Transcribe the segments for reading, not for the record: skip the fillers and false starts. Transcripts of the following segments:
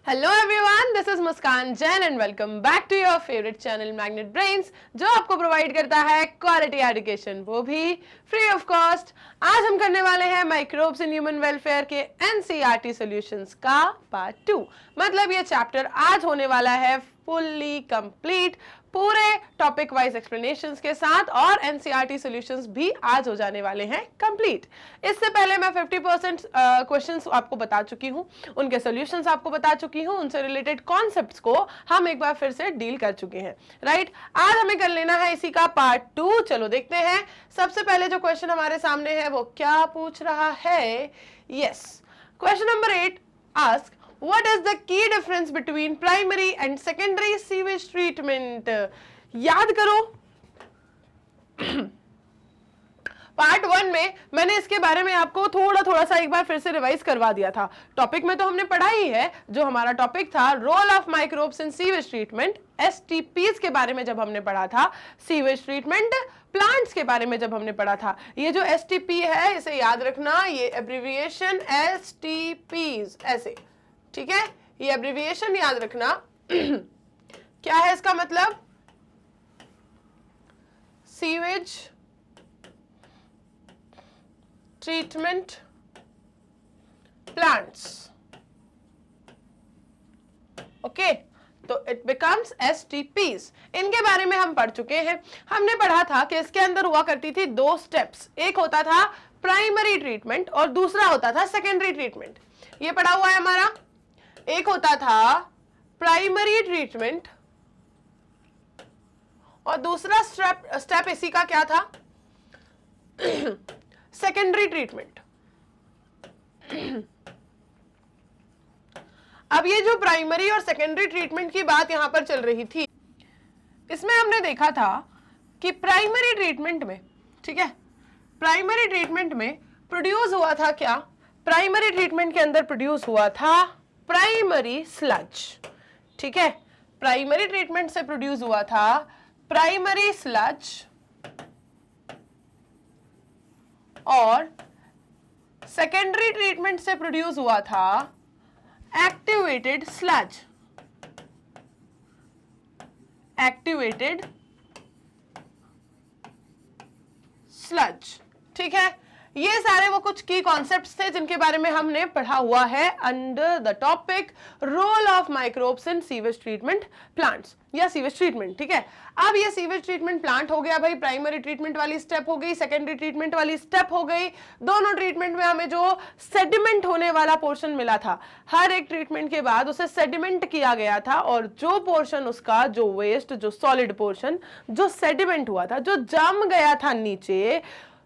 Hello everyone, this is Muskan Jain and welcome back to your favourite channel Magnet Brains, जो आपको provide करता है quality education, वो भी फ्री ऑफ कॉस्ट। आज हम करने वाले हैं माइक्रोब्स इन ह्यूमन वेलफेयर के एनसीईआरटी सॉल्यूशंस का पार्ट 2। मतलब ये चैप्टर आज होने वाला है फुल्ली कंप्लीट, पूरे टॉपिक वाइज एक्सप्लेनेशंस के साथ, और एनसीईआरटी सॉल्यूशंस भी आज हो जाने वाले हैं कंप्लीट। इससे पहले मैं 50% क्वेश्चंस आपको बता चुकी हूं, उनके सॉल्यूशंस आपको बता चुकी हूं, उनसे रिलेटेड कॉन्सेप्ट्स को हम एक बार फिर से डील कर चुके हैं, राइट। आज हमें कर लेना है इसी का पार्ट 2। चलो देखते हैं। सबसे पहले जो क्वेश्चन हमारे सामने है वो क्या पूछ रहा है। Yes, question number 8 ask What is the key difference between primary and secondary sewage treatment? याद करो, पार्ट 1 में मैंने इसके बारे में आपको थोड़ा सा एक बार फिर से रिवाइज करवा दिया था। टॉपिक में तो हमने पढ़ा ही है। जो हमारा टॉपिक था role of microbes in sewage treatment, STPs के बारे में जब हमने पढ़ा था, सीवेज ट्रीटमेंट प्लांट्स के बारे में जब हमने पढ़ा था। ये जो एसटीपी है इसे याद रखना, ये एब्रिविएशन एसटीपीज ऐसे, ठीक है, ये एब्रिविएशन याद रखना। क्या है इसका मतलब? सीवेज ट्रीटमेंट प्लांट्स, ओके, तो इट बिकम्स एसटीपीज। इनके बारे में हम पढ़ चुके हैं। हमने पढ़ा था कि इसके अंदर हुआ करती थी 2 स्टेप्स, एक होता था प्राइमरी ट्रीटमेंट और दूसरा होता था सेकेंडरी ट्रीटमेंट। ये पढ़ा हुआ है हमारा। एक होता था प्राइमरी ट्रीटमेंट और दूसरा स्टेप इसी का क्या था? Secondary treatment. अब ये जो प्राइमरी और सेकेंडरी ट्रीटमेंट की बात यहां पर चल रही थी, इसमें हमने देखा था कि प्राइमरी ट्रीटमेंट में, ठीक है, प्राइमरी ट्रीटमेंट में प्रोड्यूस हुआ था क्या? प्राइमरी ट्रीटमेंट के अंदर प्रोड्यूस हुआ था प्राइमरी स्लज, ठीक है। प्राइमरी ट्रीटमेंट से प्रोड्यूस हुआ था प्राइमरी स्लज और सेकेंडरी ट्रीटमेंट से प्रोड्यूस हुआ था एक्टिवेटेड स्लज, एक्टिवेटेड स्लज, ठीक है। ये सारे वो कुछ की कॉन्सेप्ट्स थे जिनके बारे में हमने पढ़ा हुआ है under the topic role of microbes in sewage treatment plants या सीवेज ट्रीटमेंट, ठीक है। अब ये सीवेज ट्रीटमेंट प्लांट हो गया भाई, प्राइमरी ट्रीटमेंट वाली स्टेप हो गई, सेकेंडरी ट्रीटमेंट वाली स्टेप हो गई। दोनों ट्रीटमेंट में हमें जो सेडिमेंट होने वाला पोर्शन मिला था, हर एक ट्रीटमेंट के बाद उसे सेडिमेंट किया गया था, और जो पोर्शन उसका, जो वेस्ट, जो सॉलिड पोर्शन, जो सेडिमेंट हुआ था, जो जम गया था नीचे,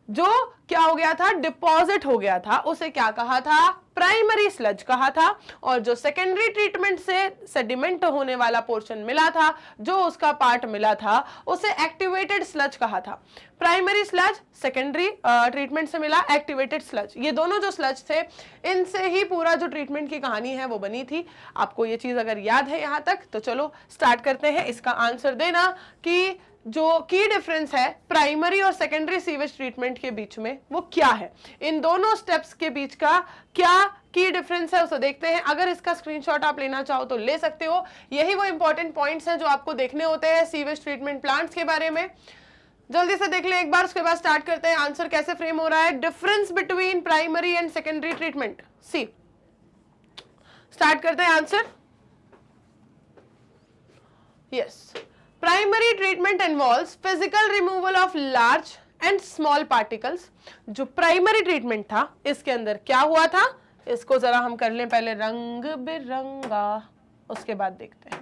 जो क्या हो गया था, डिपॉजिट हो गया था, उसे क्या कहा था? प्राइमरी स्लज कहा था। और जो सेकेंडरी ट्रीटमेंट से सेडिमेंट होने वाला पोर्शन मिला था, जो उसका पार्ट मिला था, उसे एक्टिवेटेड स्लज कहा था। प्राइमरी स्लज सेकेंडरी ट्रीटमेंट से मिला एक्टिवेटेड स्लज, ये दोनों जो स्लज थे, इनसे ही पूरा जो ट्रीटमेंट की कहानी है वो बनी थी। आपको ये चीज अगर याद है यहां तक, तो चलो स्टार्ट करते हैं इसका आंसर देना कि जो की डिफरेंस है प्राइमरी और सेकेंडरी सीवेज ट्रीटमेंट के बीच में वो क्या है। इन दोनों स्टेप्स के बीच का क्या की डिफरेंस है उसे देखते हैं। अगर इसका स्क्रीनशॉट आप लेना चाहो तो ले सकते हो। यही वो इंपॉर्टेंट पॉइंट्स हैं जो आपको देखने होते हैं सीवेज ट्रीटमेंट प्लांट्स के बारे में। जल्दी से देख ले एक बार, उसके बाद स्टार्ट करते हैं। आंसर कैसे फ्रेम हो रहा है? Difference between primary and secondary treatment. See, start करते हैं answer. Yes, primary treatment involves physical removal of large and small particles. जो प्राइमरी ट्रीटमेंट था, इसके अंदर क्या हुआ था, इसको जरा हम कर लें पहले रंग बिरंगा, उसके बाद देखते हैं।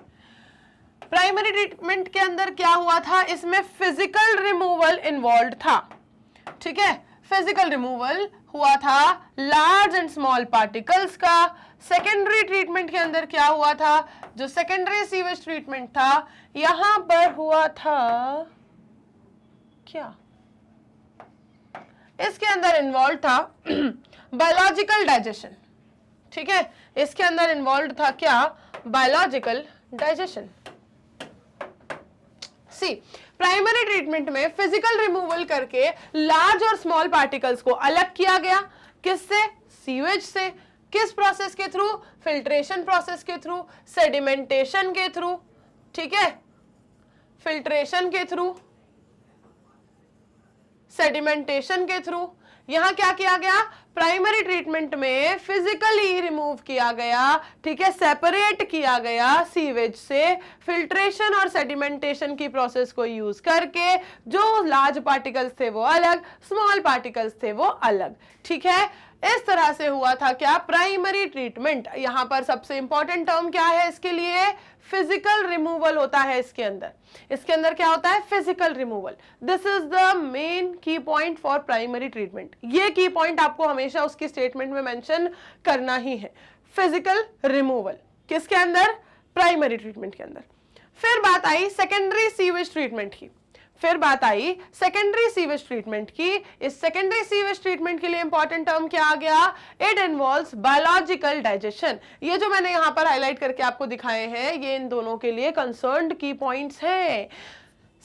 प्राइमरी ट्रीटमेंट के अंदर क्या हुआ था? इसमें फिजिकल रिमूवल इन्वॉल्व था, ठीक है। फिजिकल रिमूवल हुआ था लार्ज एंड स्मॉल पार्टिकल्स का। सेकेंडरी ट्रीटमेंट के अंदर क्या हुआ था? जो सेकेंडरी सीवेज ट्रीटमेंट था, यहां पर हुआ था क्या? इसके अंदर इन्वॉल्व था बायोलॉजिकल डाइजेशन, ठीक है। इसके अंदर इन्वॉल्व था क्या? Biological digestion. See, primary treatment में फिजिकल रिमूवल करके लार्ज और स्मॉल पार्टिकल्स को अलग किया गया। किससे? सीवेज से। किस प्रोसेस के थ्रू? फिल्ट्रेशन प्रोसेस के थ्रू, सेडिमेंटेशन के थ्रू, ठीक है, फिल्ट्रेशन के थ्रू, सेडिमेंटेशन के थ्रू। यहां क्या किया गया? प्राइमरी ट्रीटमेंट में फिजिकली रिमूव किया गया, ठीक है, सेपरेट किया गया सीवेज से, फिल्ट्रेशन और सेडिमेंटेशन की प्रोसेस को यूज करके जो लार्ज पार्टिकल्स थे वो अलग, स्मॉल पार्टिकल्स थे वो अलग, ठीक है। इस तरह से हुआ था क्या? Primary treatment. यहां पर सबसे इंपॉर्टेंट टर्म क्या है इसके लिए? फिजिकल रिमूवल होता है इसके अंदर। इसके अंदर क्या होता है? Physical removal. This is the main की पॉइंट फॉर प्राइमरी ट्रीटमेंट। ये की पॉइंट आपको हमेशा उसकी स्टेटमेंट में मेंशन करना ही है। फिजिकल रिमूवल किसके अंदर? प्राइमरी ट्रीटमेंट के अंदर। फिर बात आई सेकेंडरी सीवेज ट्रीटमेंट की। फिर बात आई सेकेंडरी सीवेज ट्रीटमेंट की। इस सेकेंडरी सीवेज ट्रीटमेंट के लिए इंपॉर्टेंट टर्म क्या आ गया? It involves biological digestion. ये जो मैंने यहां पर हाईलाइट करके आपको दिखाए हैं, ये इन दोनों के लिए कंसर्न्ड की पॉइंट्स हैं।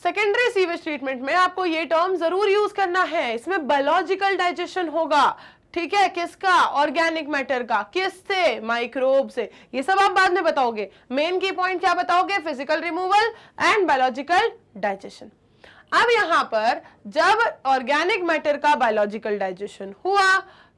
सेकेंडरी सीवेज ट्रीटमेंट में आपको ये टर्म जरूर यूज करना है। इसमें बायोलॉजिकल डाइजेशन होगा, ठीक है, किसका? ऑर्गेनिक मैटर का। किससे? माइक्रोब से। ये सब आप बाद में बताओगे। मेन की पॉइंट क्या बताओगे? Physical removal and biological digestion. अब यहां पर जब ऑर्गेनिक मैटर का बायोलॉजिकल डाइजेशन हुआ,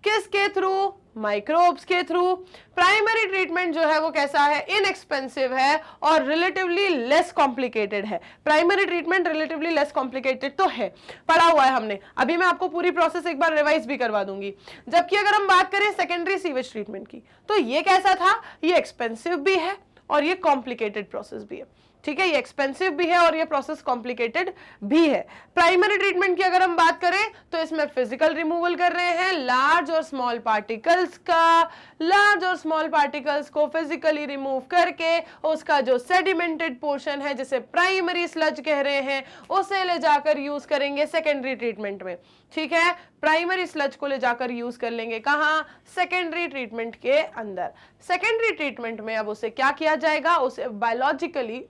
किसके थ्रू? माइक्रोब्स के थ्रू। प्राइमरी ट्रीटमेंट जो है वो कैसा है? इनएक्सपेंसिव है और रिलेटिवली लेस कॉम्प्लिकेटेड है। Primary treatment relatively less complicated तो है, पढ़ा हुआ है हमने। अभी मैं आपको पूरी प्रोसेस एक बार रिवाइज भी करवा दूंगी। जबकि अगर हम बात करें सेकेंडरी सीवेज ट्रीटमेंट की, तो ये कैसा था? ये एक्सपेंसिव भी है और ये कॉम्प्लिकेटेड प्रोसेस भी है, ठीक है। ये एक्सपेंसिव भी है और ये प्रोसेस कॉम्प्लिकेटेड भी है। प्राइमरी ट्रीटमेंट की अगर हम बात करें तो इसमें फिजिकल रिमूवल कर रहे हैं लार्ज और स्मॉल पार्टिकल्स का। लार्ज और स्मॉल पार्टिकल्स को फिजिकली रिमूव करके उसका जो सेडिमेंटेड पोर्शन है, जिसे प्राइमरी स्लज कह रहे हैं, उसे ले जाकर यूज करेंगे सेकेंडरी ट्रीटमेंट में, ठीक है। प्राइमरी स्लज को ले जाकर यूज कर लेंगे कहां? सेकेंडरी ट्रीटमेंट के अंदर। सेकेंडरी ट्रीटमेंट में अब उसे क्या किया जाएगा? उसे बायोलॉजिकली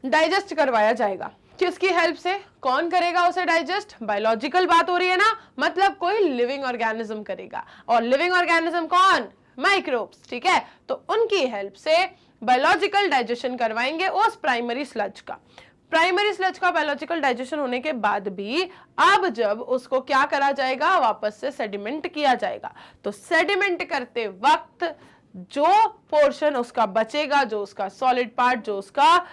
डाइजेस्ट करवाया जाएगा। किसकी हेल्प से? कौन करेगा उसे डाइजेस्ट? बायोलॉजिकल बात हो रही है ना, मतलब कोई लिविंग ऑर्गेनिज्म करेगा। और लिविंग ऑर्गेनिज्म कौन? माइक्रोब्स, ठीक है। तो उनकी हेल्प से बायोलॉजिकल डाइजेशन करवाएंगे उस प्राइमरी स्लज का। प्राइमरी स्लज का बायोलॉजिकल डाइजेशन होने के बाद भी अब जब उसको क्या करा जाएगा? वापस से सेडिमेंट किया जाएगा। तो सेडिमेंट करते वक्त जो पोर्शन उसका बचेगा, जो उसका सॉलिड पार्ट, जो उसका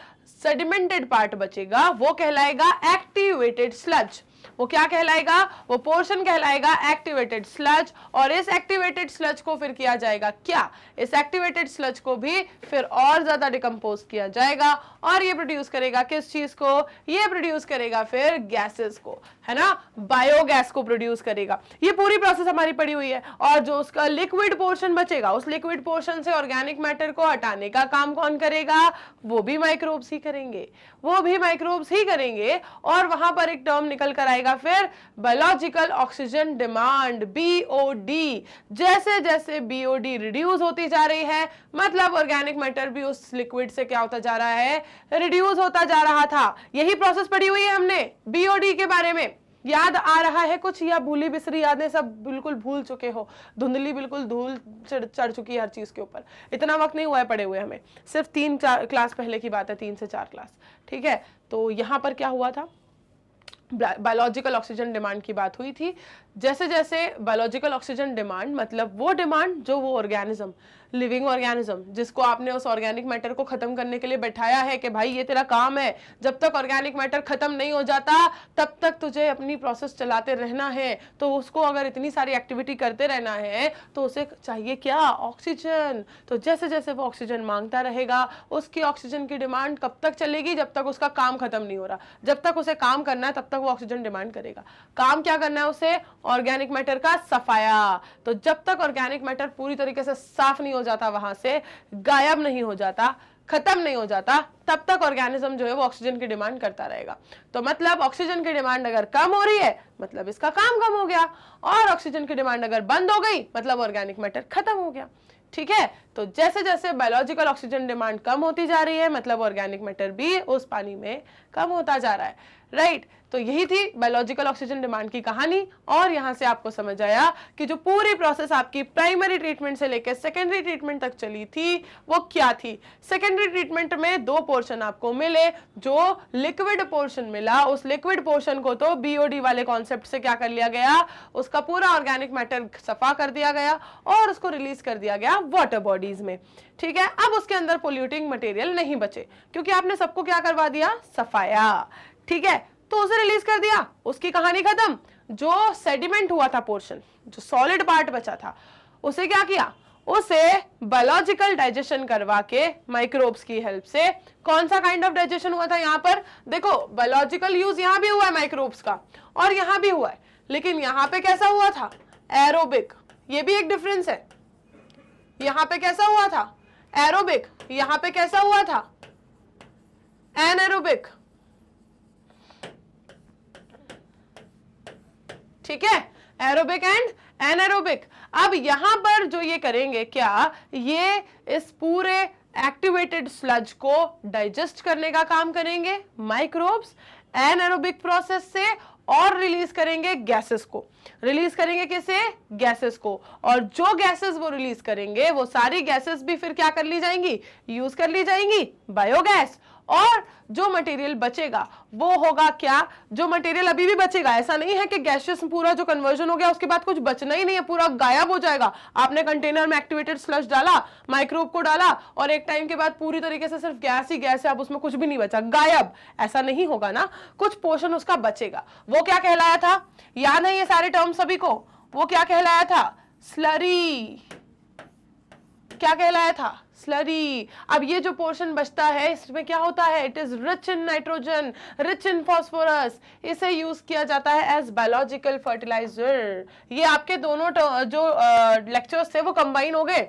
सेडिमेंटेड पार्ट बचेगा, वो कहलाएगा एक्टिवेटेड स्लज। वो क्या कहलाएगा? वो पोर्शन कहलाएगा एक्टिवेटेड स्लज। और इस एक्टिवेटेड स्लज को फिर किया जाएगा क्या? इस एक्टिवेटेड स्लज को भी फिर और ज्यादा डिकम्पोज किया जाएगा और ये प्रोड्यूस करेगा किस चीज को? ये प्रोड्यूस करेगा फिर गैसेस को, है ना, बायोगैस को प्रोड्यूस करेगा। ये पूरी प्रोसेस हमारी पड़ी हुई है। और जो उसका लिक्विड पोर्शन बचेगा, उस लिक्विड पोर्शन से ऑर्गेनिक मैटर को हटाने का काम कौन करेगा? वो भी माइक्रोब्स ही करेंगे, वो भी माइक्रोब्स ही करेंगे। और वहां पर एक टर्म निकल कर आएगा फिर बायोलॉजिकल ऑक्सीजन डिमांड, बीओडी। जैसे जैसे बीओडी रिड्यूस होती जा रही है, मतलब ऑर्गेनिक मैटर भी उस लिक्विड से क्या होता जा रहा है? रिड्यूस होता जा रहा था। यही प्रोसेस पढ़ी हुई है हमने बीओडी के बारे में। याद आ रहा है कुछ, या भूली बिसरी यादें सब बिल्कुल भूल चुके हो? धुंधली बिल्कुल धूल चढ़ चुकी है हर चीज के ऊपर। इतना वक्त नहीं हुआ है पढ़े हुए हमें, सिर्फ 3-4 क्लास पहले की बात है, 3 से 4 क्लास, ठीक है। तो यहां पर क्या हुआ था? बायोलॉजिकल ऑक्सीजन डिमांड की बात हुई थी। जैसे जैसे बायोलॉजिकल ऑक्सीजन डिमांड, मतलब वो डिमांड जो वो ऑर्गेनिज्म, लिविंग ऑर्गेनिज्म, जिसको आपने उस ऑर्गेनिक मैटर को खत्म करने के लिए बैठाया है कि भाई ये तेरा काम है, जब तक ऑर्गेनिक मैटर खत्म नहीं हो जाता तब तक तुझे अपनी प्रोसेस चलाते रहना है। तो उसको अगर इतनी सारी एक्टिविटी करते रहना है तो उसे चाहिए क्या? ऑक्सीजन। तो जैसे जैसे वो ऑक्सीजन मांगता रहेगा, उसकी ऑक्सीजन की डिमांड कब तक चलेगी? जब तक उसका काम खत्म नहीं हो रहा। जब तक उसे काम करना है तब तक वो ऑक्सीजन डिमांड करेगा। काम क्या करना है उसे? ऑर्गेनिक मैटर का सफाया। तो जब तक ऑर्गेनिक मैटर पूरी तरीके से साफ नहीं हो जाता, वहां से गायब नहीं हो जाता, खत्म नहीं हो जाता, तब तक ऑर्गेनिज्म जो है वो ऑक्सीजन की डिमांड करता रहेगा। तो मतलब ऑक्सीजन की डिमांड अगर कम हो रही है, मतलब इसका काम कम हो गया। और ऑक्सीजन की डिमांड अगर बंद हो गई मतलब ऑर्गेनिक मैटर खत्म हो गया। ठीक है, तो जैसे जैसे बायोलॉजिकल ऑक्सीजन डिमांड कम होती जा रही है मतलब ऑर्गेनिक मैटर भी उस पानी में कम होता जा रहा है, राइट। तो यही थी बायोलॉजिकल ऑक्सीजन डिमांड की कहानी, और यहां से आपको समझ आया कि जो पूरी प्रोसेस आपकी प्राइमरी ट्रीटमेंट से लेकर सेकेंडरी ट्रीटमेंट तक चली थी वो क्या थी। सेकेंडरी ट्रीटमेंट में दो पोर्शन आपको मिले, जो लिक्विड पोर्शन मिला उस लिक्विड पोर्शन को तो बीओडी वाले कॉन्सेप्ट से क्या कर लिया गया, उसका पूरा ऑर्गेनिक मैटर सफा कर दिया गया और उसको रिलीज कर दिया गया वाटर बॉडीज में। ठीक है, अब उसके अंदर पोल्यूटिंग मटेरियल नहीं बचे क्योंकि आपने सबको क्या करवा दिया, सफाया। ठीक है, तो उसे रिलीज कर दिया, उसकी कहानी खत्म। जो सेडिमेंट हुआ था पोर्शन, जो सॉलिड पार्ट बचा था, उसे क्या किया, उसे बायोलॉजिकल डाइजेशन करवा के माइक्रोब्स की हेल्प से। कौन सा काइंड ऑफ डाइजेशन हुआ था यहाँ पर, देखो बायोलॉजिकल यूज यहाँ भी हुआ है माइक्रोब्स का और यहाँ भी हुआ है, लेकिन यहाँ पे कैसा हुआ था, एरोबिक। ये भी एक डिफरेंस है, यहाँ पे कैसा हुआ था, एरोबिक, यहाँ पे कैसा हुआ था, एनएरोबिक। ठीक है, एरोबिक एंड एनारोबिक। अब यहां पर जो ये करेंगे क्या, ये इस पूरे एक्टिवेटेड स्लज को डाइजेस्ट करने का काम करेंगे माइक्रोब्स एनारोबिक प्रोसेस से, और रिलीज करेंगे गैसेस को। रिलीज करेंगे किसे, गैसेस को। और जो गैसेस वो रिलीज करेंगे वो सारी गैसेस भी फिर क्या कर ली जाएंगी, यूज कर ली जाएंगी, बायोगैस। और जो मटेरियल बचेगा वो होगा क्या, जो मटेरियल अभी भी बचेगा, ऐसा नहीं है कि गैसेस पूरा जो कन्वर्जन हो गया उसके बाद कुछ बचना ही नहीं है, पूरा गायब हो जाएगा। आपने कंटेनर में एक्टिवेटेड स्लज डाला, माइक्रोब को डाला और एक टाइम के बाद पूरी तरीके से सिर्फ गैस ही गैस है, अब उसमें कुछ भी नहीं बचा, गायब, ऐसा नहीं होगा ना, कुछ पोर्शन उसका बचेगा। वो क्या कहलाया था, याद है ये सारे टर्म सभी को, वो क्या कहलाया था, स्लरी। क्या कहलाया था, स्लरी। अब ये जो पोर्शन बचता है इसमें क्या होता है, it is rich in nitrogen, rich in phosphorus, इसे यूज किया जाता है एज बायोलॉजिकल फर्टिलाइजर। ये आपके दोनों जो लेक्चर्स थे वो कंबाइन हो गए।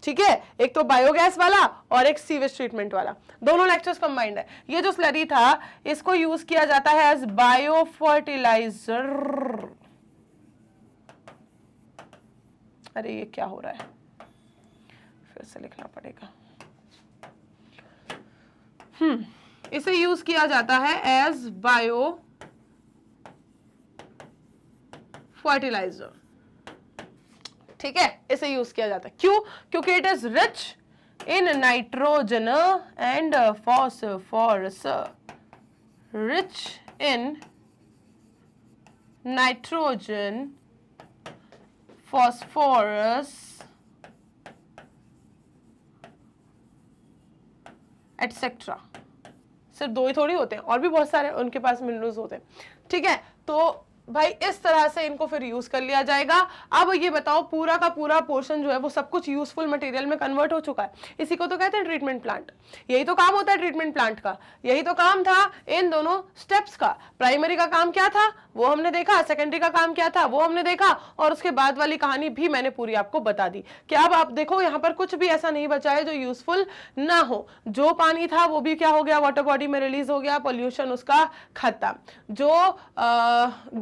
ठीक है, एक तो बायोगैस वाला और एक सीवेज ट्रीटमेंट वाला, दोनों लेक्चर्स कंबाइंड है। ये जो स्लरी था इसको यूज किया जाता है एज बायो फर्टिलाइजर। अरे ये क्या हो रहा है, फिर से लिखना पड़ेगा। इसे यूज किया जाता है एज बायो फर्टिलाइजर। ठीक है, इसे यूज किया जाता है, क्यों, क्योंकि it is rich in nitrogen and phosphorus, rich in nitrogen, phosphorus etcetera. सिर्फ दो ही थोड़ी होते हैं, और भी बहुत सारे उनके पास मिनरल्स होते हैं। ठीक है, तो भाई इस तरह से इनको फिर यूज कर लिया जाएगा। अब ये बताओ पूरा का पूरा पोर्शन जो है वो सब कुछ यूजफुल मटेरियल में कन्वर्ट हो चुका है, इसी को तो कहते हैं ट्रीटमेंट प्लांट। यही तो काम होता है ट्रीटमेंट प्लांट का, यही तो काम था इन दोनों स्टेप्स का। प्राइमरी का काम क्या था वो हमने देखा, सेकेंडरी का काम क्या था वो हमने देखा, और उसके बाद वाली कहानी भी मैंने पूरी आपको बता दी। क्या अब आप देखो यहाँ पर कुछ भी ऐसा नहीं बचा है जो यूजफुल ना हो। जो पानी था वो भी क्या हो गया, वाटर बॉडी में रिलीज हो गया, पोल्यूशन उसका खत्म। जो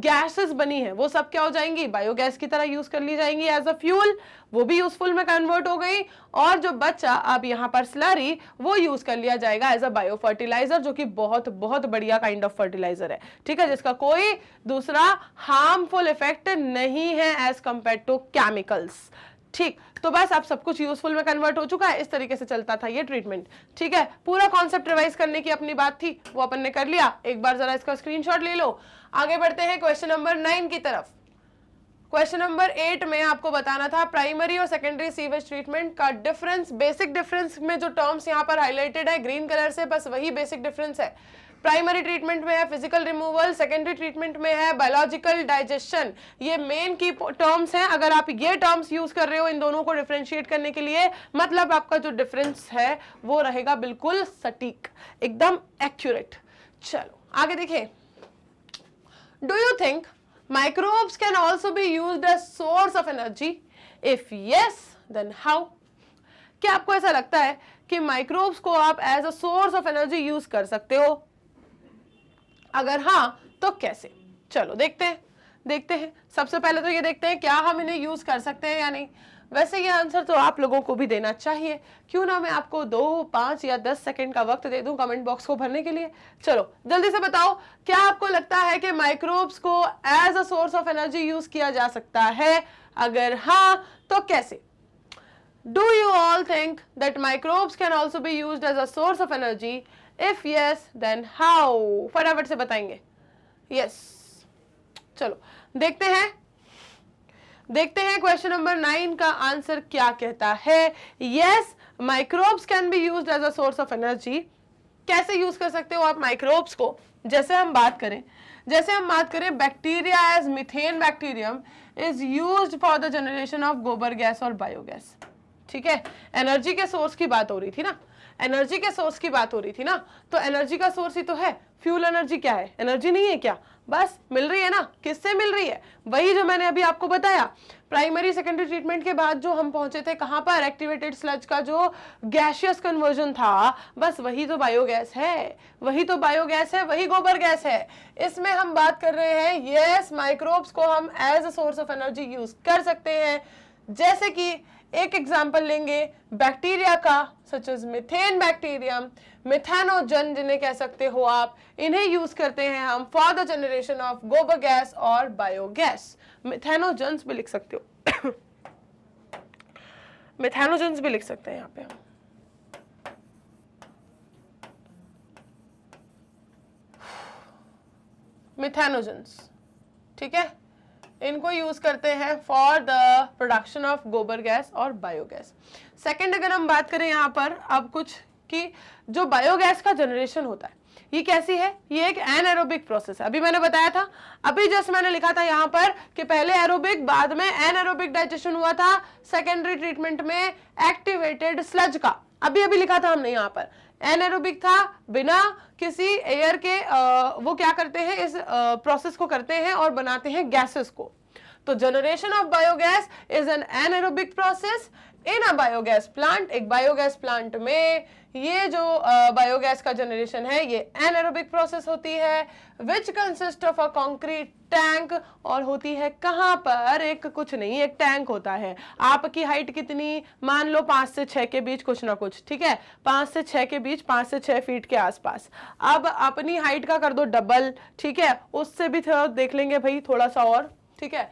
गैसेस बनी है वो सब क्या हो जाएंगी, बायोगैस की तरह यूज कर ली जाएंगी एज अ फ्यूल, वो भी यूजफुल में कन्वर्ट हो गई। और जो बचा अब यहाँ पर स्लरी, वो यूज कर लिया जाएगा एज अ बायो फर्टिलाइजर, जो कि बहुत बहुत बढ़िया काइंड ऑफ फर्टिलाइजर है। ठीक है, जिसका कोई दूसरा हार्मफुल इफेक्ट नहीं है एज कंपेयर टू केमिकल्स। ठीक, तो बस अब सब कुछ यूजफुल में कन्वर्ट हो चुका है। इस तरीके से चलता था ये ट्रीटमेंट। ठीक है, पूरा कॉन्सेप्ट रिवाइज करने की अपनी बात थी, वो अपन ने कर लिया। एक बार जरा इसका स्क्रीनशॉट ले लो। आगे बढ़ते हैं क्वेश्चन नंबर 9 की तरफ। क्वेश्चन नंबर 8 में आपको बताना था प्राइमरी और सेकेंडरी सीवेज ट्रीटमेंट का डिफरेंस। बेसिक डिफरेंस में जो टर्म्स यहाँ पर हाईलाइटेड है ग्रीन कलर से, बस वही बेसिक डिफरेंस है। प्राइमरी ट्रीटमेंट में है फिजिकल रिमूवल, सेकेंडरी ट्रीटमेंट में है बायोलॉजिकल डाइजेशन। ये मेन की टर्म्स हैं। अगर आप ये टर्म्स यूज कर रहे हो इन दोनों को डिफरेंशिएट करने के लिए, मतलब आपका जो डिफरेंस है वो रहेगा बिल्कुल सटीक, एकदम एक्यूरेट। चलो आगे देखिए। Do you think microbes can also be used as source of energy? If yes, then how? क्या आपको ऐसा लगता है कि माइक्रोब्स को आप as a source of energy use कर सकते हो? अगर हाँ तो कैसे? चलो देखते हैं। देखते हैं। सबसे पहले तो ये देखते हैं क्या हम इन्हें यूज कर सकते हैं या नहीं। वैसे ये आंसर तो आप लोगों को भी देना चाहिए, क्यों ना मैं आपको 2, 5 या 10 सेकंड का वक्त दे दूं कमेंट बॉक्स को भरने के लिए। चलो जल्दी से बताओ, क्या आपको लगता है कि माइक्रोब्स को as a source of energy use किया जा सकता है? अगर हाँ तो कैसे? Do you all think that microbes can also be used as a source of energy? If yes, then how? फटाफट से बताएंगे। Yes. चलो देखते हैं क्वेश्चन नंबर 9 का आंसर क्या कहता है। Yes, microbes can be used as a source of energy. कैसे यूज कर सकते हो आप माइक्रोब्स को? जैसे हम बात करें bacteria as methane bacterium is used for the generation of gobar gas और बायोगैस। ठीक है, एनर्जी के सोर्स की बात हो रही थी ना, तो एनर्जी का सोर्स ही तो है। फ्यूल एनर्जी क्या है? एनर्जी नहीं है क्या? बस मिल रही है ना, किससे मिल रही है? वही जो मैंने अभी आपको बताया, प्राइमरी सेकेंडरी ट्रीटमेंट के बाद जो हम पहुंचे थे कहां पर, एक्टिवेटेड स्लज का जो गैसियस कन्वर्जन था, बस वही तो बायोगैस है, वही गोबर गैस है। इसमें हम बात कर रहे हैं यस, माइक्रोब्स को हम as a source of energy use कर सकते हैं। जैसे कि एक एग्जाम्पल लेंगे बैक्टीरिया का, such as methane bacterium, methanogen जिन्हें कह सकते हो आप, इन्हें यूज करते हैं हम for the generation of gobar gas और बायोगैस। मिथेनोजन्स भी लिख सकते हो मिथेनोजन्स भी लिख सकते हैं यहाँ पे हम। मिथेनोजन्स, ठीक है, इनको यूज करते हैं for the production of gobar gas और बायोगैस। सेकंड अगर हम बात करें यहाँ पर अब कुछ कि जो बायोगैस का जनरेशन होता है ये कैसी है? ये एक एनारोबिक प्रोसेस है। अभी मैंने बताया था, अभी जस्ट मैंने लिखा था यहाँ पर कि पहले एरोबिक बाद में एनारोबिक डाइजेशन हुआ था सेकेंडरी ट्रीटमेंट में एक्टिवेटेड स्लज का। अभी लिखा था हमने यहाँ पर एनारोबिक था, बिना किसी एयर के वो क्या करते हैं, इस प्रोसेस को करते हैं और बनाते हैं गैसेस को। तो generation of biogas is an anaerobic process in a biogas plant. एक बायोगैस प्लांट में ये जो बायोगैस का जनरेशन है ये एनारोबिक प्रोसेस होती है, which consist of a concrete tank. और होती है कहां पर? एक कुछ नहीं, एक टैंक होता है। आपकी हाइट कितनी? मान लो 5 से 6 के बीच कुछ ना कुछ, ठीक है, 5 से 6 के बीच, 5 से 6 फीट के आसपास। अब अपनी हाइट का कर दो डबल, ठीक है, उससे भी थोड़ा देख लेंगे भाई, थोड़ा सा और, ठीक है,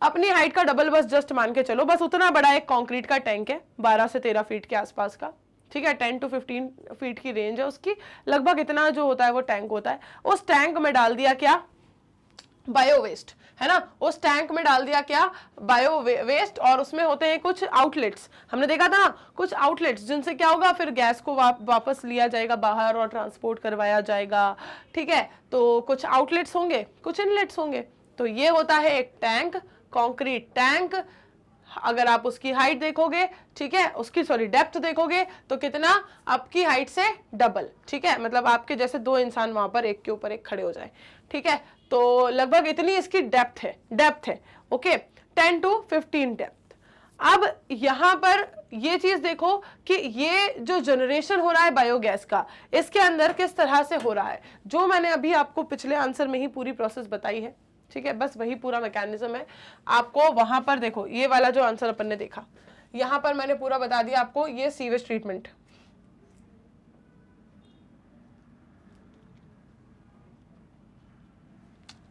अपनी हाइट का डबल बस जस्ट मान के चलो, बस उतना बड़ा एक कंक्रीट का टैंक है 12 से 13 फीट के आसपास का, ठीक है, 10 to 15 फीट की रेंज है उसकी, लगभग इतना जो होता है वो टैंक होता है। उस टैंक में डाल दिया क्या? बायो वेस्ट, है ना, उस टैंक में डाल दिया क्या? Bio waste. और उसमें होते हैं कुछ आउटलेट्स, हमने देखा था ना, कुछ आउटलेट्स जिनसे क्या होगा, फिर गैस को वापस लिया जाएगा बाहर और ट्रांसपोर्ट करवाया जाएगा, ठीक है। तो कुछ आउटलेट्स होंगे, कुछ इनलेट्स होंगे। तो ये होता है एक टैंक, कॉन्क्रीट टैंक। अगर आप उसकी हाइट देखोगे, ठीक है, उसकी डेप्थ देखोगे तो कितना? आपकी हाइट से डबल, ठीक है, मतलब आपके जैसे 2 इंसान वहां पर एक के ऊपर एक खड़े हो जाए, ठीक है, तो लगभग इतनी इसकी डेप्थ है, ओके, 10 to 15 डेप्थ। अब यहां पर ये चीज देखो कि ये जो जनरेशन हो रहा है बायोगैस का, इसके अंदर किस तरह से हो रहा है, जो मैंने अभी आपको पिछले आंसर में ही पूरी प्रोसेस बताई है, ठीक है, बस वही पूरा मैकेनिज्म है। आपको वहां पर देखो, ये वाला जो आंसर अपन ने देखा, यहां पर मैंने पूरा बता दिया आपको, ये सीवेज ट्रीटमेंट,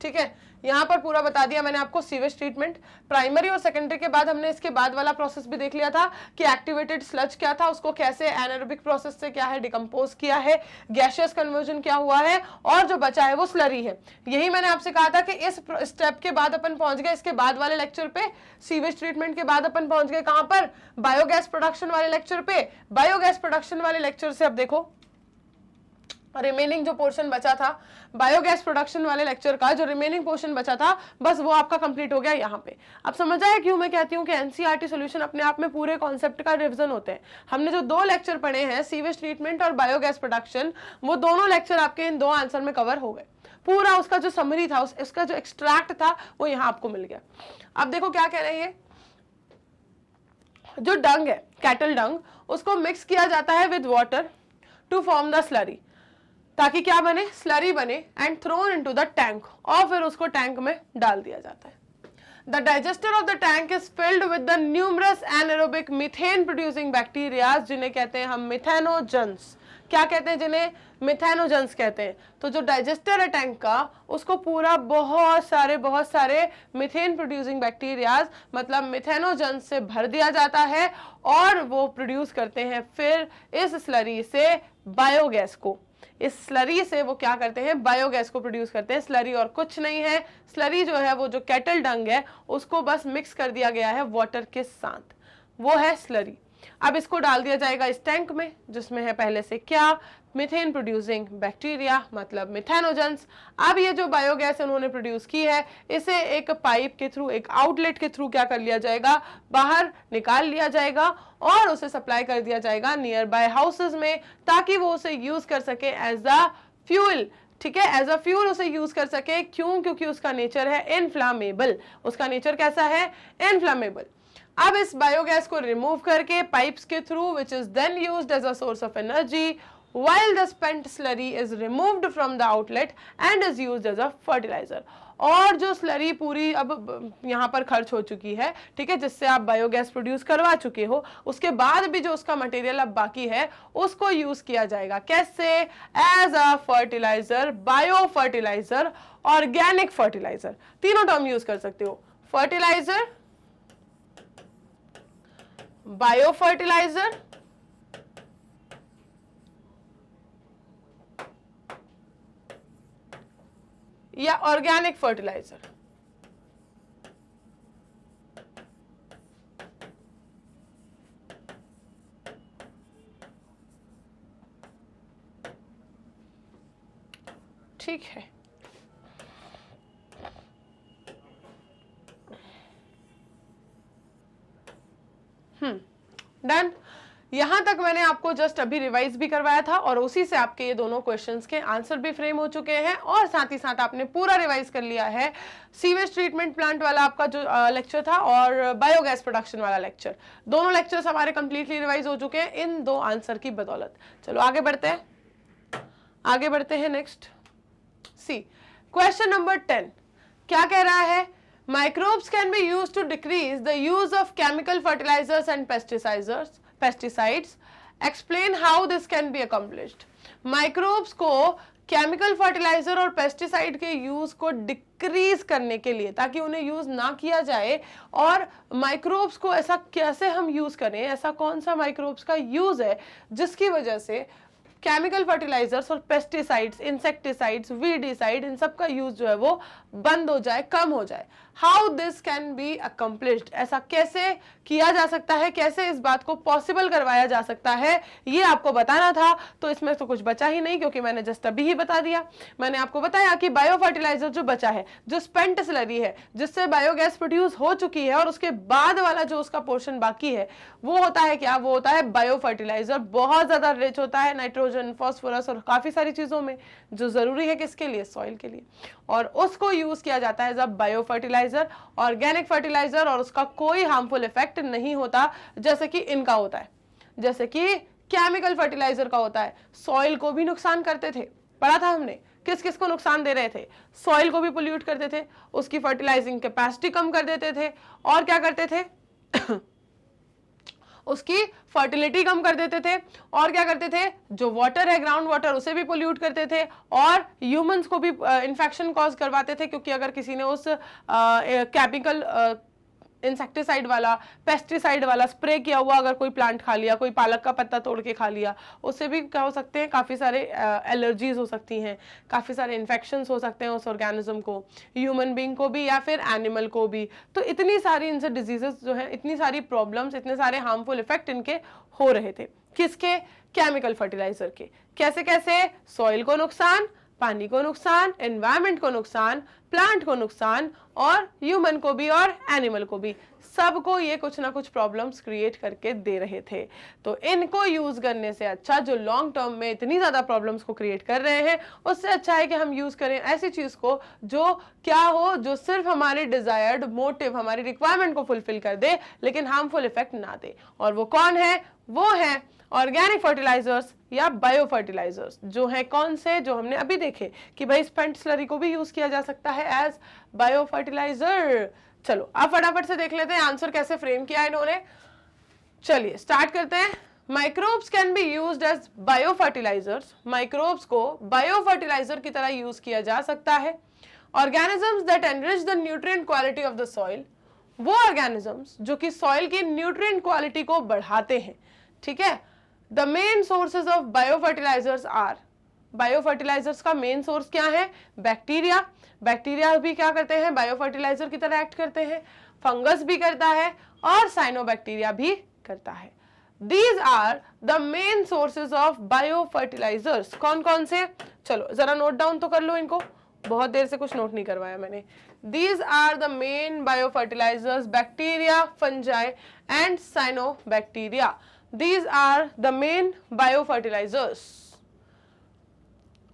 ठीक है, यहां पर पूरा बता दिया मैंने आपको सीवेज ट्रीटमेंट। प्राइमरी और सेकेंडरी के बाद हमने इसके बाद वाला प्रोसेस भी देख लिया था कि एक्टिवेटेड स्लज क्या था, उसको कैसे एनारोबिक प्रोसेस से क्या है डिकम्पोज किया है, गैसियस कन्वर्जन क्या हुआ है, और जो बचा है वो स्लरी है। यही मैंने आपसे कहा था कि इस स्टेप के बाद अपन पहुंच गए, इसके बाद वाले लेक्चर पे, सीवेज ट्रीटमेंट के बाद अपन पहुंच गए कहां पर? बायोगैस प्रोडक्शन वाले लेक्चर पे। बायोगैस प्रोडक्शन वाले लेक्चर से अब देखो रिमेनिंग जो पोर्शन बचा था, बायोगैस प्रोडक्शन वाले लेक्चर का जो रिमेनिंग पोर्शन बचा था, बस वो आपका कंप्लीट हो गया यहाँ पे। अब समझ आया क्यों मैं कहती हूँ कि एनसीईआरटी सॉल्यूशन अपने आप में पूरे कॉन्सेप्ट का रिवीजन होते हैं। हमने जो 2 लेक्चर पढ़े हैं, सीवेज ट्रीटमेंट और बायोगैस प्रोडक्शन, वो दोनों लेक्चर आपके इन 2 आंसर में कवर हो गए। पूरा उसका जो समरी था, उसका जो एक्सट्रैक्ट था, वो यहाँ आपको मिल गया। अब देखो क्या कह रहे हैं, जो डंग है, कैटल डंग, उसको मिक्स किया जाता है with water to form the slurry, ताकि क्या बने, स्लरी बने, and thrown into the tank, और फिर उसको टैंक में डाल दिया जाता है। The digester of the tank is filled with the numerous anaerobic methane producing bacteria, जिन्हें कहते हैं हम मिथेनोजेंस। क्या कहते हैं जिन्हें, मिथेनोजेंस कहते हैं। तो जो डाइजेस्टर है टैंक का, उसको पूरा बहुत सारे मिथेन प्रोड्यूसिंग बैक्टीरियाज मतलब मिथेनोजेंस से भर दिया जाता है, और वो प्रोड्यूस करते हैं फिर इस स्लरी से बायोगैस को। इस स्लरी से वो क्या करते हैं, बायोगैस को प्रोड्यूस करते हैं। स्लरी और कुछ नहीं है, स्लरी जो है वो जो केटल डंग है उसको बस मिक्स कर दिया गया है वाटर के साथ, वो है स्लरी। अब इसको डाल दिया जाएगा इस टैंक में, जिसमें है पहले से क्या, मीथेन प्रोड्यूसिंग बैक्टीरिया मतलब मिथेनोजेंस। अब ये जो बायोगैस उन्होंने प्रोड्यूस की है, इसे एक पाइप के थ्रू, एक आउटलेट के थ्रू क्या कर लिया जाएगा, बाहर निकाल लिया जाएगा, और उसे सप्लाई कर दिया जाएगा नियर बाय हाउसेज में, ताकि वो उसे यूज कर सके एज अ फ्यूल। ठीक है, एज अ फ्यूल उसे यूज कर सके। क्यों? क्योंकि उसका नेचर है इनफ्लामेबल। उसका नेचर कैसा है, इनफ्लामेबल। अब इस बायोगैस को रिमूव करके पाइप्स के through, which is then used as a source of energy, while the spent slurry is removed from the outlet and is used as a fertilizer। और जो स्लरी पूरी अब यहाँ पर खर्च हो चुकी है, ठीक है, जिससे आप बायोगैस प्रोड्यूस करवा चुके हो, उसके बाद भी जो उसका मटेरियल अब बाकी है उसको यूज किया जाएगा। कैसे? As a fertiliser, bio fertiliser, organic fertiliser, तीनों टर्म यूज कर सकते हो। फर्टिलाइजर, बायो फर्टिलाइजर या ऑर्गेनिक फर्टिलाइजर। ठीक है, डन। यहां तक मैंने आपको जस्ट अभी रिवाइज भी करवाया था, और उसी से आपके ये दोनों क्वेश्चंस के आंसर भी फ्रेम हो चुके हैं, और साथ ही साथ आपने पूरा रिवाइज कर लिया है सीवेज ट्रीटमेंट प्लांट वाला आपका जो लेक्चर था, और बायोगैस प्रोडक्शन वाला लेक्चर। दोनों लेक्चर्स हमारे कंप्लीटली रिवाइज हो चुके हैं इन दो आंसर की बदौलत। चलो आगे बढ़ते हैं नेक्स्ट। सी क्वेश्चन नंबर 10 क्या कह रहा है, microbes can be used to decrease the use of chemical fertilisers and pesticides. Explain how this can be accomplished. Microbes को केमिकल फर्टिलाइजर और पेस्टिसाइड के यूज को डिक्रीज करने के लिए, ताकि उन्हें यूज ना किया जाए, और माइक्रोब्स को ऐसा कैसे हम यूज करें, ऐसा कौन सा माइक्रोब्स का यूज है जिसकी वजह से केमिकल फर्टिलाइजर्स और पेस्टिसाइड्स, इंसेक्टिसाइड्स, वीडिसाइड, इन सब का यूज जो है वो बंद हो जाए, कम हो जाए। How this can be accomplished, ऐसा कैसे किया जा सकता है, कैसे इस बात को पॉसिबल करवाया जा सकता है, ये आपको बताना था। तो इसमें तो कुछ बचा ही नहीं, क्योंकि मैंने जस्ट अभी ही बता दिया। मैंने आपको बताया कि बायो फर्टिलाइजर जो बचा है, जो स्पेंट स्लरी है, जिससे बायोगैस प्रोड्यूस हो चुकी है, और उसके बाद वाला जो उसका पोर्शन बाकी है, वो होता है क्या, वो होता है बायो फर्टिलाइजर। बहुत ज्यादा रिच होता है नाइट्रोजन, फास्फोरस और काफी सारी चीजों में, जो जरूरी है किसके लिए, सॉइल के लिए, और उसको यूज किया जाता है जब बायो फर्टिलाइजर, ऑर्गेनिक फर्टिलाइजर, और उसका कोई हार्मफुल इफेक्ट नहीं होता, जैसे कि इनका होता है, जैसे कि केमिकल फर्टिलाइजर का होता है। सॉइल को भी नुकसान करते थे, पढ़ा था हमने, किस किस को नुकसान दे रहे थे, सॉइल को भी पोल्यूट करते थे, उसकी फर्टिलाइजिंग कैपेसिटी कम कर देते थे, और क्या करते थे उसकी फर्टिलिटी कम कर देते थे, और क्या करते थे, जो वाटर है, ग्राउंड वाटर, उसे भी पोल्यूट करते थे, और ह्यूमंस को भी इन्फेक्शन कॉज करवाते थे, क्योंकि अगर किसी ने उस केमिकल इंसेक्टिसाइड वाला, पेस्टिसाइड वाला स्प्रे किया हुआ अगर कोई प्लांट खा लिया, कोई पालक का पत्ता तोड़ के खा लिया, उससे भी क्या हो सकते हैं, काफ़ी सारे एलर्जीज हो सकती हैं, काफ़ी सारे इन्फेक्शंस हो सकते हैं उस ऑर्गेनिज्म को, ह्यूमन बीइंग को भी या फिर एनिमल को भी। तो इतनी सारी इनसे डिजीजेस जो है, इतनी सारी प्रॉब्लम्स, इतने सारे हार्मफुल इफेक्ट इनके हो रहे थे। किसके? केमिकल फर्टिलाइजर के। कैसे कैसे? सॉइल को नुकसान, पानी को नुकसान, एनवायरमेंट को नुकसान, प्लांट को नुकसान और ह्यूमन को भी और एनिमल को भी, सबको ये कुछ ना कुछ प्रॉब्लम्स क्रिएट करके दे रहे थे। तो इनको यूज करने से अच्छा, जो लॉन्ग टर्म में इतनी ज्यादा प्रॉब्लम्स को क्रिएट कर रहे हैं, उससे अच्छा है कि हम यूज करें ऐसी चीज को जो क्या हो, जो सिर्फ हमारे डिजायर्ड मोटिव, हमारी रिक्वायरमेंट को फुलफिल कर दे लेकिन हार्मफुल इफेक्ट ना दे। और वो कौन है? वो है ऑर्गेनिक फर्टिलाइजर्स या बायो फर्टिलाइजर्स। जो है कौन से? जो हमने अभी देखे कि भाई स्पेंट स्लरी को भी यूज किया जा सकता है एज बायो फर्टिलाइजर। चलो अब फटाफट से देख लेते हैं आंसर कैसे फ्रेम किया इन्होंने। चलिए स्टार्ट करते हैं। Microbes can be used as bio fertilisers. Microbes को बायो फर्टिलाइजर की तरह यूज किया जा सकता है। Organisms that enrich the nutrient quality of the soil, वो ऑर्गेनिजम्स जो कि सॉइल की न्यूट्रिएंट क्वालिटी को बढ़ाते हैं। ठीक है। The main sources of bio fertilisers are, bio fertilisers का मेन सोर्स क्या है? बैक्टीरिया। बैक्टीरिया भी क्या करते हैं? बायो फर्टिलाइजर की तरह एक्ट करते हैं। फंगस भी करता है और साइनोबैक्टीरिया भी करता है। These are the main sources of biofertilizers। कौन कौन से? चलो जरा नोट डाउन तो कर लो इनको, बहुत देर से कुछ नोट नहीं करवाया मैंने। These are the main biofertilizers: bacteria, fungi and cyanobacteria. These are the main biofertilizers।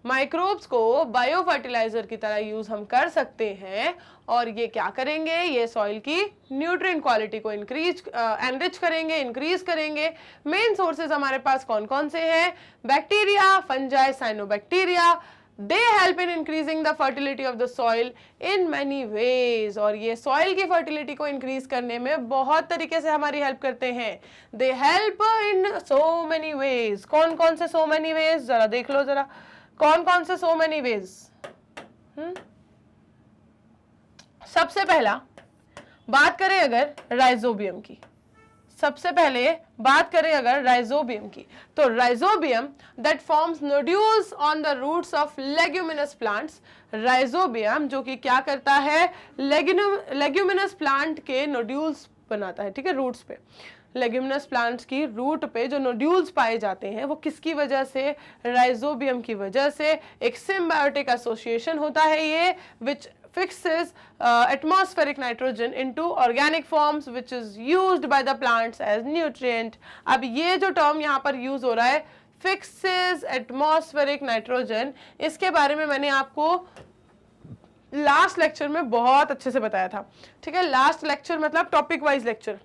Microbes को बायो फर्टिलाइजर की तरह यूज हम कर सकते हैं और ये क्या करेंगे? ये सॉइल की न्यूट्रिएंट क्वालिटी को एनरिच करेंगे, इंक्रीज करेंगे। मेन सोर्सेज हमारे पास कौन कौन से हैं? Bacteria, fungi, cyanobacteria. They help in increasing the fertility of the soil in many ways. और ये सॉइल की फर्टिलिटी को इंक्रीज करने में बहुत तरीके से हमारी हेल्प करते हैं। They help in so many ways. कौन कौन से सो मेनी वेज? जरा देख लो जरा, कौन कौन से सो मेनी वेज? सबसे पहला बात करें अगर राइजोबियम की, सबसे पहले बात करें अगर राइजोबियम की, तो rhizobium that forms nodules on the roots of leguminous plants. Rhizobium जो कि क्या करता है? लेग्यूमिनस प्लांट के नोड्यूल्स बनाता है। ठीक है, रूट्स पे, लेग्यूमिनस प्लांट्स की रूट पे जो नोड्यूल्स पाए जाते हैं वो किसकी वजह से? राइजोबियम की वजह से। एक सिम्बायोटिक एसोसिएशन होता है ये विच fixes atmospheric nitrogen into organic forms which is used by the plants as nutrient। अब ये जो टर्म यहाँ पर यूज हो रहा है fixes atmospheric nitrogen, इसके बारे में मैंने आपको लास्ट लेक्चर में बहुत अच्छे से बताया था। ठीक है, लास्ट लेक्चर मतलब topic wise lecture.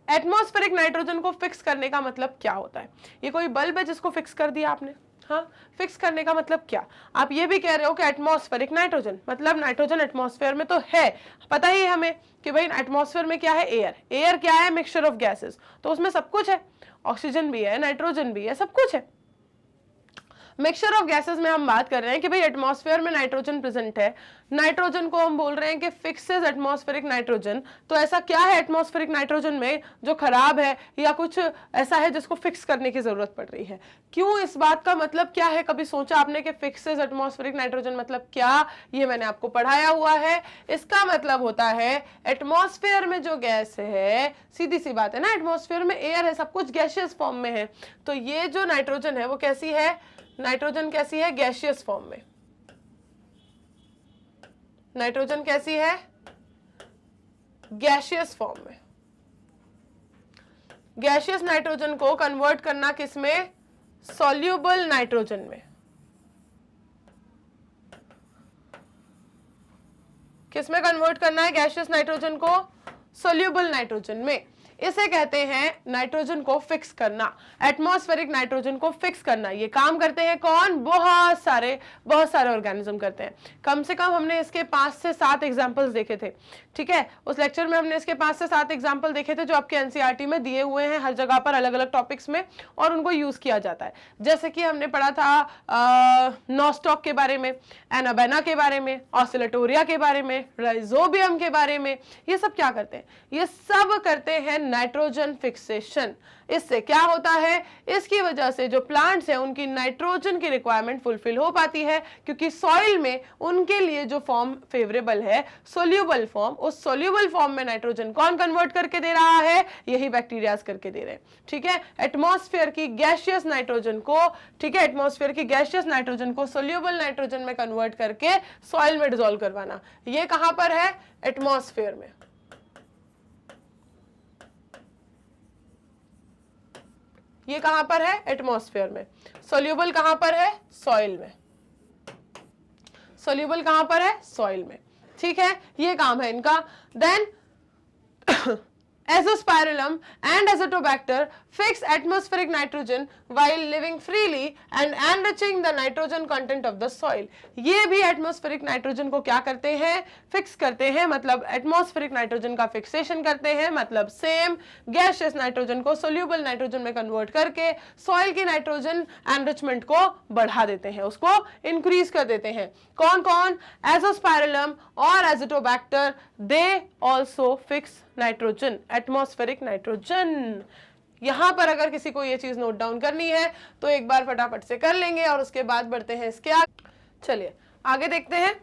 Atmospheric nitrogen को फिक्स करने का मतलब क्या होता है? ये कोई बल्ब है जिसको फिक्स कर दिया आपने? हाँ, फिक्स करने का मतलब क्या? आप ये भी कह रहे हो कि एटमॉस्फेरिक नाइट्रोजन मतलब नाइट्रोजन एटमॉस्फेयर में तो है, पता ही है हमें कि भाई एटमॉस्फेयर में क्या है? एयर। एयर क्या है? Mixture of gases. तो उसमें सब कुछ है, ऑक्सीजन भी है, नाइट्रोजन भी है, सब कुछ है। मिक्सचर ऑफ गैसेस में हम बात कर रहे हैं कि भाई एटमॉस्फेयर में नाइट्रोजन प्रेजेंट है, नाइट्रोजन को हम बोल रहे हैं कि फिक्सेस एटमॉस्फेरिक नाइट्रोजन। तो ऐसा क्या है एटमॉस्फेरिक नाइट्रोजन में जो खराब है या कुछ ऐसा है जिसको फिक्स करने की जरूरत पड़ रही है? क्यों? इस बात का मतलब क्या है? कभी सोचा आपने कि फिक्सेस एटमॉस्फेरिक नाइट्रोजन मतलब क्या? ये मैंने आपको पढ़ाया हुआ है। इसका मतलब होता है एटमॉस्फेयर में जो गैस है, सीधी सी बात है ना, एटमॉस्फेयर में एयर है, सब कुछ गैसियस फॉर्म में है। तो ये जो नाइट्रोजन है वो कैसी है? नाइट्रोजन कैसी है? गैसियस फॉर्म में। नाइट्रोजन कैसी है? गैसियस फॉर्म में। गैसियस नाइट्रोजन को कन्वर्ट करना किसमें? सॉल्यूबल नाइट्रोजन में। किसमें कन्वर्ट करना है गैसियस नाइट्रोजन को? सॉल्यूबल नाइट्रोजन में। इसे कहते हैं नाइट्रोजन को फिक्स करना, एटमॉस्फेरिक नाइट्रोजन को फिक्स करना। ये काम करते हैं कौन? बहुत सारे ऑर्गेनिज्म करते हैं। कम से कम हमने इसके 5 से 7 एग्जांपल्स देखे थे। ठीक है, उस लेक्चर में हमने इसके 5 से 7 एग्जांपल देखे थे जो आपके एनसीईआरटी में दिए हुए हैं हर जगह पर अलग अलग टॉपिक्स में, और उनको यूज किया जाता है। जैसे कि हमने पढ़ा था नॉस्टॉक के बारे में, एनाबेना के बारे में, ऑसिलेटोरिया के बारे में, राइजोबियम के बारे में। ये सब क्या करते हैं? ये सब करते हैं नाइट्रोजन फिक्सेशन। इससे क्या होता है, इसकी वजह से जो प्लांट्स हैं उनकी नाइट्रोजन की रिक्वायरमेंट फुलफिल हो पाती है, क्योंकि सॉइल में उनके लिए जो फॉर्म फेवरेबल है सोल्यूबल फॉर्म, उस सोल्यूबल फॉर्म में नाइट्रोजन कौन कन्वर्ट करके दे रहा है, यही बैक्टीरियाज करके दे रहे हैं। ठीक है, एटमॉस्फेयर की गैसियस नाइट्रोजन को, ठीक है, एटमॉस्फेयर की गैसियस नाइट्रोजन को सोल्यूबल नाइट्रोजन में कन्वर्ट करके सॉइल में डिसॉल्व करवाना। ये कहां पर है, एटमॉस्फेयर में। ये कहां पर है, एटमॉस्फेयर में। सोल्यूबल कहां पर है, सॉइल में। सोल्यूबल कहां पर है, सॉइल में। ठीक है, ये काम है इनका। Then Azospirillum and Azotobacter fix atmospheric nitrogen while living freely and enriching the nitrogen content of the soil. ये भी atmospheric nitrogen को क्या करते हैं, फिक्स करते हैं, मतलब atmospheric nitrogen का फिक्सेशन करते हैं, मतलब सेम गैसियस नाइट्रोजन को soluble नाइट्रोजन में कन्वर्ट करके सॉइल की नाइट्रोजन एनरिचमेंट को बढ़ा देते हैं, उसको इंक्रीज कर देते हैं। कौन कौन, Azospirillum और Azotobacter, they also fix nitrogen, atmospheric nitrogen. यहां पर अगर किसी को ये चीज नोट डाउन करनी है तो एक बार फटाफट से कर लेंगे और उसके बाद बढ़ते हैं इसके आगे। चलिए आगे देखते हैं।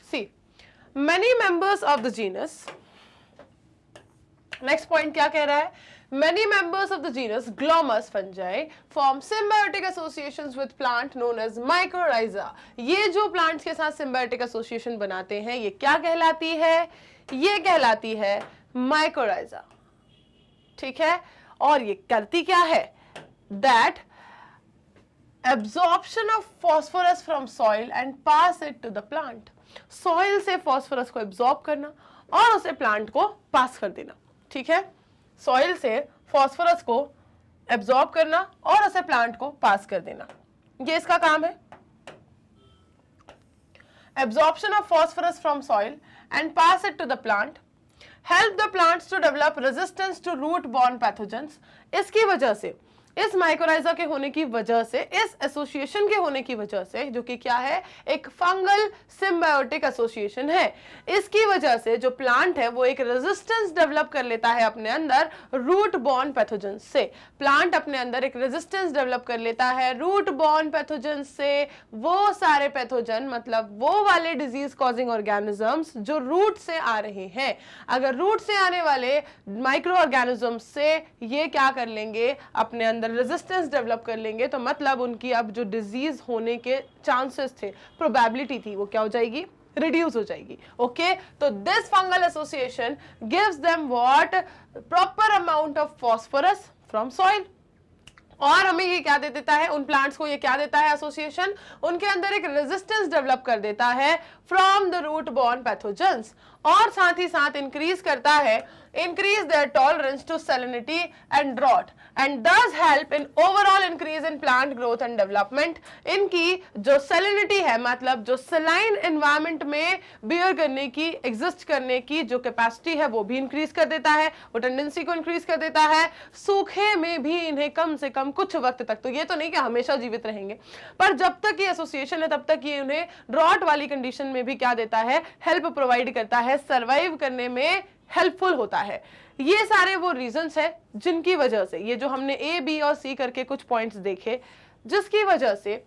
See many members of the genus, next point क्या कह रहा है, many members of the genus Glomus fungi form symbiotic associations with plant known as mycorrhiza. ये जो plants के साथ symbiotic association बनाते हैं ये क्या कहलाती है, ये कहलाती है mycorrhiza। ठीक है, और ये करती क्या है, that absorption of phosphorus from soil and pass it to the plant. soil से phosphorus को absorb करना और उसे plant को pass कर देना। ठीक है, सॉइल से फॉस्फोरस को एब्जॉर्ब करना और उसे प्लांट को पास कर देना, ये इसका काम है। Absorption of phosphorus from soil and pass it to the plant, help the plants to develop resistance to root borne pathogens. इसकी वजह से, इस माइकोराइजा के होने की वजह से, इस एसोसिएशन के होने की वजह से, जो कि क्या है, एक फंगल सिम्बायोटिक एसोसिएशन है, इसकी वजह से जो प्लांट है वो एक रेजिस्टेंस डेवलप कर लेता है अपने अंदर रूट बॉर्न पैथोजन से। प्लांट अपने अंदर एक रेजिस्टेंस डेवलप कर लेता है रूट बॉर्न पैथोजन से, वो सारे पैथोजन, मतलब वो वाले डिजीज कॉजिंग ऑर्गेनिजम्स जो रूट से आ रहे हैं। अगर रूट से आने वाले माइक्रो ऑर्गेनिजम्स से ये क्या कर लेंगे, अपने अंदर रेजिस्टेंस डेवलप कर लेंगे, तो मतलब उनकी अब जो डिजीज होने के चांसेस थे, प्रोबेबिलिटी थी, वो क्या हो जाएगी, रिड्यूस हो जाएगी। ओके, तो this fungal association gives them what, proper amount of phosphorus from soil. और हमें ये क्या दे देता है, उन प्लांट्स को ये क्या देता है एसोसिएशन, उनके अंदर एक रेजिस्टेंस डेवलप कर देता है from the root borne pathogens, और साथ ही साथ इंक्रीज करता है, increase their tolerance to salinity and drought and thus help in overall increase in plant growth and development। इनकी जो salinity है, मतलब जो saline environment में bear करने की, exist करने की जो capacity है वो भी increase कर देता है, वो tendency को increase कर देता है। सूखे में भी इन्हें कम से कम कुछ वक्त तक, तो ये तो नहीं कि हमेशा जीवित रहेंगे, पर जब तक ये एसोसिएशन है तब तक ये उन्हें ड्रॉट वाली कंडीशन में भी क्या देता है, हेल्प प्रोवाइड करता है, सर्वाइव करने में हेल्पफुल होता है। ये सारे वो रीजंस हैं जिनकी वजह से, ये जो हमने ए, बी और सी करके कुछ पॉइंट्स देखे, जिसकी वजह से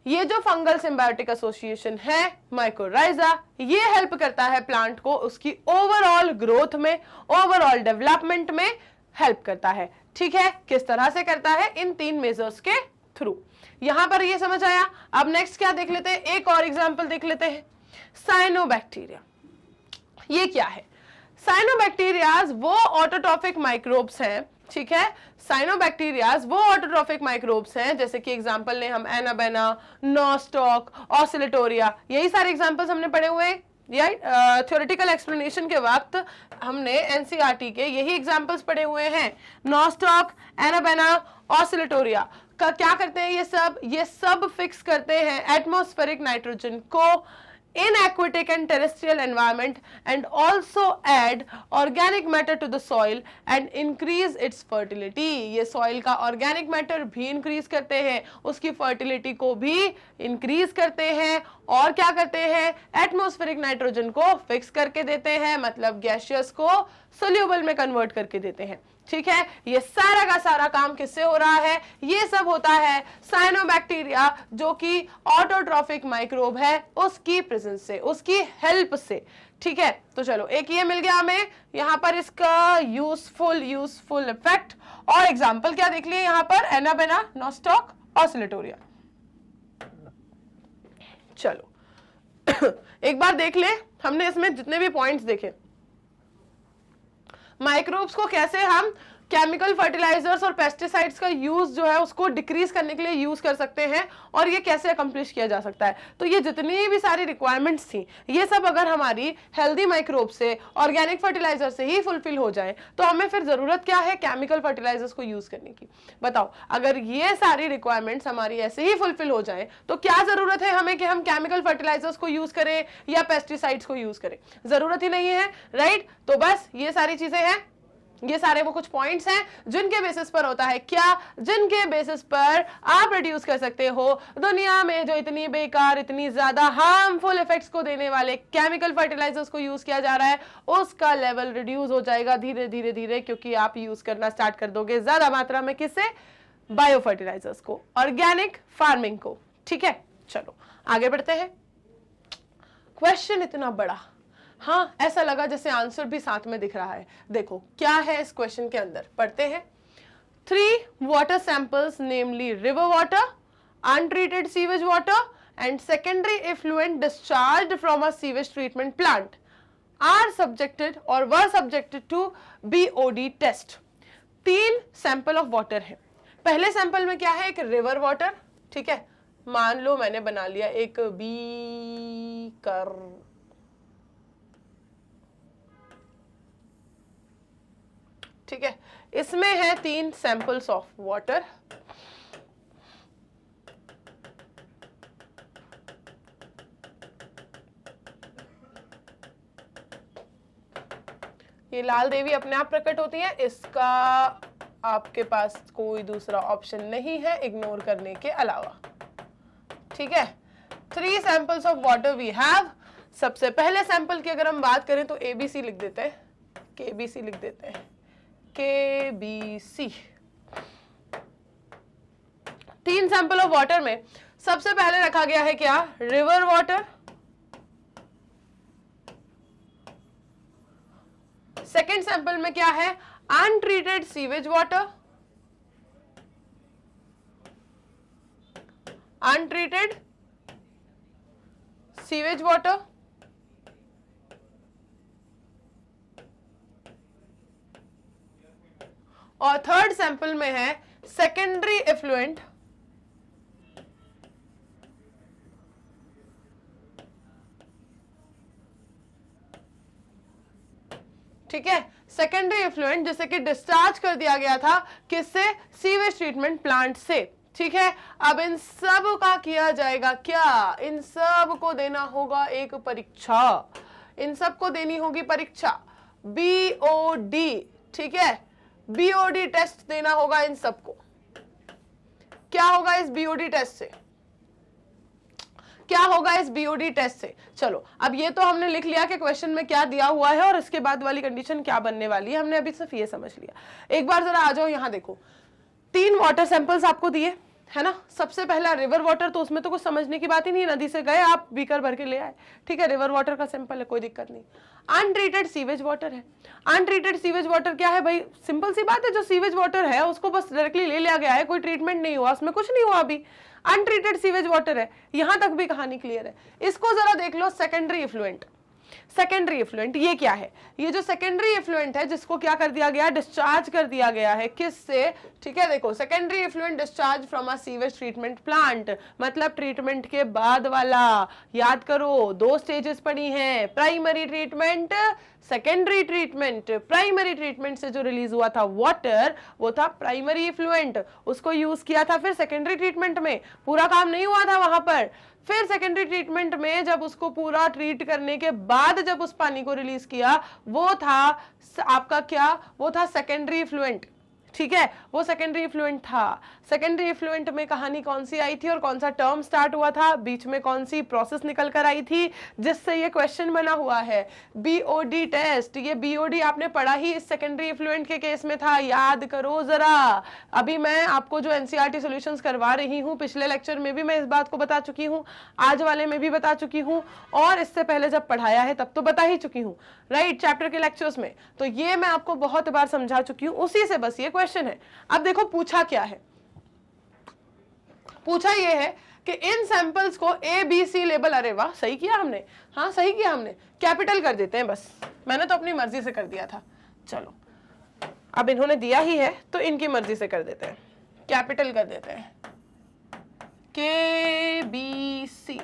ये जो फंगल सिम्बायोटिक एसोसिएशन है माइकोराइजा, ये हेल्प करता है प्लांट को उसकी ओवरऑल ग्रोथ में, ओवरऑल डेवलपमेंट में हेल्प करता है। ठीक है, किस तरह से करता है, इन 3 मेजर्स के थ्रू। यहां पर ये समझ आया। अब नेक्स्ट क्या देख लेते हैं, एक और एग्जांपल देख लेते हैं, साइनोबैक्टीरिया। ये क्या है, साइनोबैक्टीरियाज वो ऑटोट्रॉफिक माइक्रोब्स हैं। ठीक है, साइनोबैक्टीरियाज वो ऑटोट्रॉफिक माइक्रोब्स हैं, जैसे कि एग्जांपल ने हम एनाबेना, नॉस्टॉक, ऑसिलेटोरिया, यही सारे एग्जांपल्स हमने पढ़े हुए हैं। थ्योरेटिकल एक्सप्लेनेशन के वक्त हमने एनसीईआरटी के यही एग्जांपल्स पढ़े हुए हैं। नॉस्टॉक, एनाबेना, ऑसिलेटोरिया का क्या करते हैं, ये सब फिक्स करते हैं एटमॉस्फेरिक नाइट्रोजन को in aquatic and terrestrial environment and also add organic matter to the soil and increase its fertility. ये soil का organic matter भी increase करते हैं, उसकी fertility को भी increase करते हैं और क्या करते हैं, एटमॉस्फेरिक नाइट्रोजन को फिक्स करके देते हैं, मतलब गैसियस को सोल्यूबल में कन्वर्ट करके देते हैं। ठीक है, ये सारा का सारा काम किससे हो रहा है, ये सब होता है साइनोबैक्टीरिया जो कि ऑटोट्रॉफिक माइक्रोब है उसकी प्रेजेंस से, उसकी हेल्प से। ठीक है, तो चलो एक ये मिल गया हमें यहां पर इसका यूजफुल इफेक्ट। और एग्जांपल क्या देख लिए यहां पर, एनाबेना, नॉस्टॉक, ऑसिलेटोरिया। चलो एक बार देख ले, हमने इसमें जितने भी पॉइंट्स देखे, माइक्रोब्स को कैसे हम केमिकल फर्टिलाइजर्स और पेस्टिसाइड्स का यूज जो है उसको डिक्रीज करने के लिए यूज कर सकते हैं और ये कैसे अकम्प्लिश किया जा सकता है। तो ये जितनी भी सारी रिक्वायरमेंट्स थी, ये सब अगर हमारी हेल्दी माइक्रोब से, ऑर्गेनिक फर्टिलाइजर से ही फुलफिल हो जाए तो हमें फिर जरूरत क्या है, केमिकल फर्टिलाइजर्स को यूज करने की। बताओ, अगर ये सारी रिक्वायरमेंट्स हमारी ऐसे ही फुलफिल हो जाए तो क्या जरूरत है हमें कि हम केमिकल फर्टिलाइजर्स को यूज करें या पेस्टिसाइड्स को यूज करें, जरूरत ही नहीं है, राइट। तो बस ये सारी चीजें हैं, ये सारे वो कुछ पॉइंट्स हैं जिनके बेसिस पर होता है क्या, जिनके बेसिस पर आप रिड्यूस कर सकते हो दुनिया में जो इतनी बेकार, इतनी ज्यादा हार्मफुल इफेक्ट्स को देने वाले केमिकल फर्टिलाइजर्स को यूज किया जा रहा है, उसका लेवल रिड्यूस हो जाएगा धीरे धीरे धीरे, क्योंकि आप यूज करना स्टार्ट कर दोगे ज्यादा मात्रा में किससे, बायो फर्टिलाइजर्स को, ऑर्गेनिक फार्मिंग को। ठीक है, चलो आगे बढ़ते हैं। क्वेश्चन इतना बड़ा, हाँ ऐसा लगा जैसे आंसर भी साथ में दिख रहा है। देखो क्या है इस क्वेश्चन के अंदर, पढ़ते हैं। 3 water samples namely river water, untreated sewage water and secondary effluent discharged from a sewage treatment plant are subjected और were subjected to BOD test. 3 sample of water है। पहले सैंपल में क्या है, एक रिवर वाटर। ठीक है, मान लो मैंने बना लिया एक बीकर, ठीक है, इसमें है 3 सैंपल्स ऑफ वाटर। ये लाल देवी अपने आप प्रकट होती है, इसका आपके पास कोई दूसरा ऑप्शन नहीं है इग्नोर करने के अलावा। ठीक है, 3 samples of water we have. सबसे पहले सैंपल की अगर हम बात करें तो ABC लिख देते हैं, KBC लिख देते हैं, KBC। 3 सैंपल ऑफ वाटर में सबसे पहले रखा गया है क्या, रिवर वाटर। सेकेंड सैंपल में क्या है, untreated sewage water, untreated sewage water. और थर्ड सैंपल में है सेकेंडरी इफ्लुएंट ठीक है, सेकेंडरी इफ्लुएंट जिसे कि डिस्चार्ज कर दिया गया था किससे, सीवेज ट्रीटमेंट प्लांट से। ठीक है, अब इन सब का किया जाएगा क्या, इन सब को देना होगा एक परीक्षा, इन सब को देनी होगी परीक्षा BOD। ठीक है, BOD टेस्ट देना होगा इन सबको। क्या होगा इस BOD टेस्ट से, क्या होगा इस BOD टेस्ट से। चलो अब ये तो हमने लिख लिया कि क्वेश्चन में क्या दिया हुआ है और इसके बाद वाली कंडीशन क्या बनने वाली है, हमने अभी सिर्फ ये समझ लिया। एक बार जरा आ जाओ, यहां देखो 3 वाटर सैंपल्स आपको दिए है ना। सबसे पहला रिवर वाटर, तो उसमें तो कुछ समझने की बात ही नहीं, नदी से गए आप बीकर भर के ले आए। ठीक है, रिवर वाटर का सैंपल है, कोई दिक्कत नहीं। अनट्रीटेड सीवेज वाटर है। अनट्रीटेड सीवेज वाटर क्या है भाई, सिंपल सी बात है, जो सीवेज वाटर है उसको बस डायरेक्टली ले लिया गया है, कोई ट्रीटमेंट नहीं हुआ, उसमें कुछ नहीं हुआ अभी, अनट्रीटेड सीवेज वाटर है। यहां तक भी कहानी क्लियर है। इसको जरा देख लो, सेकेंडरी इफ्लुएंट। सेकेंडरी इफ्लुएंट ये क्या है? ये जो सेकेंडरी इफ्लुएंट है जिसको क्या कर दिया गया, डिस्चार्ज कर दिया गया है, किससे? ठीक है, देखो secondary effluent discharge from a sewage treatment plant, मतलब ट्रीटमेंट के बाद वाला। याद करो 2 स्टेजेस पड़ी हैं, primary treatment, secondary treatment. Primary treatment से जो रिलीज हुआ था वाटर, वो था प्राइमरी इफ्लुएंट, उसको यूज किया था फिर सेकेंडरी ट्रीटमेंट में, पूरा काम नहीं हुआ था वहां पर। फिर सेकेंडरी ट्रीटमेंट में जब उसको पूरा ट्रीट करने के बाद जब उस पानी को रिलीज किया, वो था आपका क्या, वो था सेकेंडरी इफ्लुएंट। ठीक है, वो सेकेंडरी इफ्लुएंट था। सेकेंडरी इफ्लुएंट में कहानी कौन सी आई थी और कौन सा टर्म स्टार्ट हुआ था, बीच में कौन सी प्रोसेस निकल कर आई थी जिससे ये क्वेश्चन बना हुआ है? BOD test. ये बीओडी आपने पढ़ा ही इस सेकेंडरी इफ्लुएंट के केस में था, याद करो जरा। अभी मैं आपको जो एनसीईआरटी सॉल्यूशंस करवा रही हूँ, पिछले लेक्चर में भी मैं इस बात को बता चुकी हूँ, आज वाले में भी बता चुकी हूँ, और इससे पहले जब पढ़ाया है तब तो बता ही चुकी हूँ, राइट, चैप्टर के लेक्चर्स में। तो ये मैं आपको बहुत बार समझा चुकी हूँ, उसी से बस ये क्वेश्चन है। अब देखो पूछा क्या है, पूछा ये है कि इन सैंपल्स को ए बी सी लेबल, अरे वाह सही किया हमने, हाँ सही किया हमने, कैपिटल कर देते हैं बस, मैंने तो अपनी मर्जी से कर दिया था। चलो अब इन्होंने दिया ही है तो इनकी मर्जी से कर देते हैं, कैपिटल कर देते हैं, के बी सी।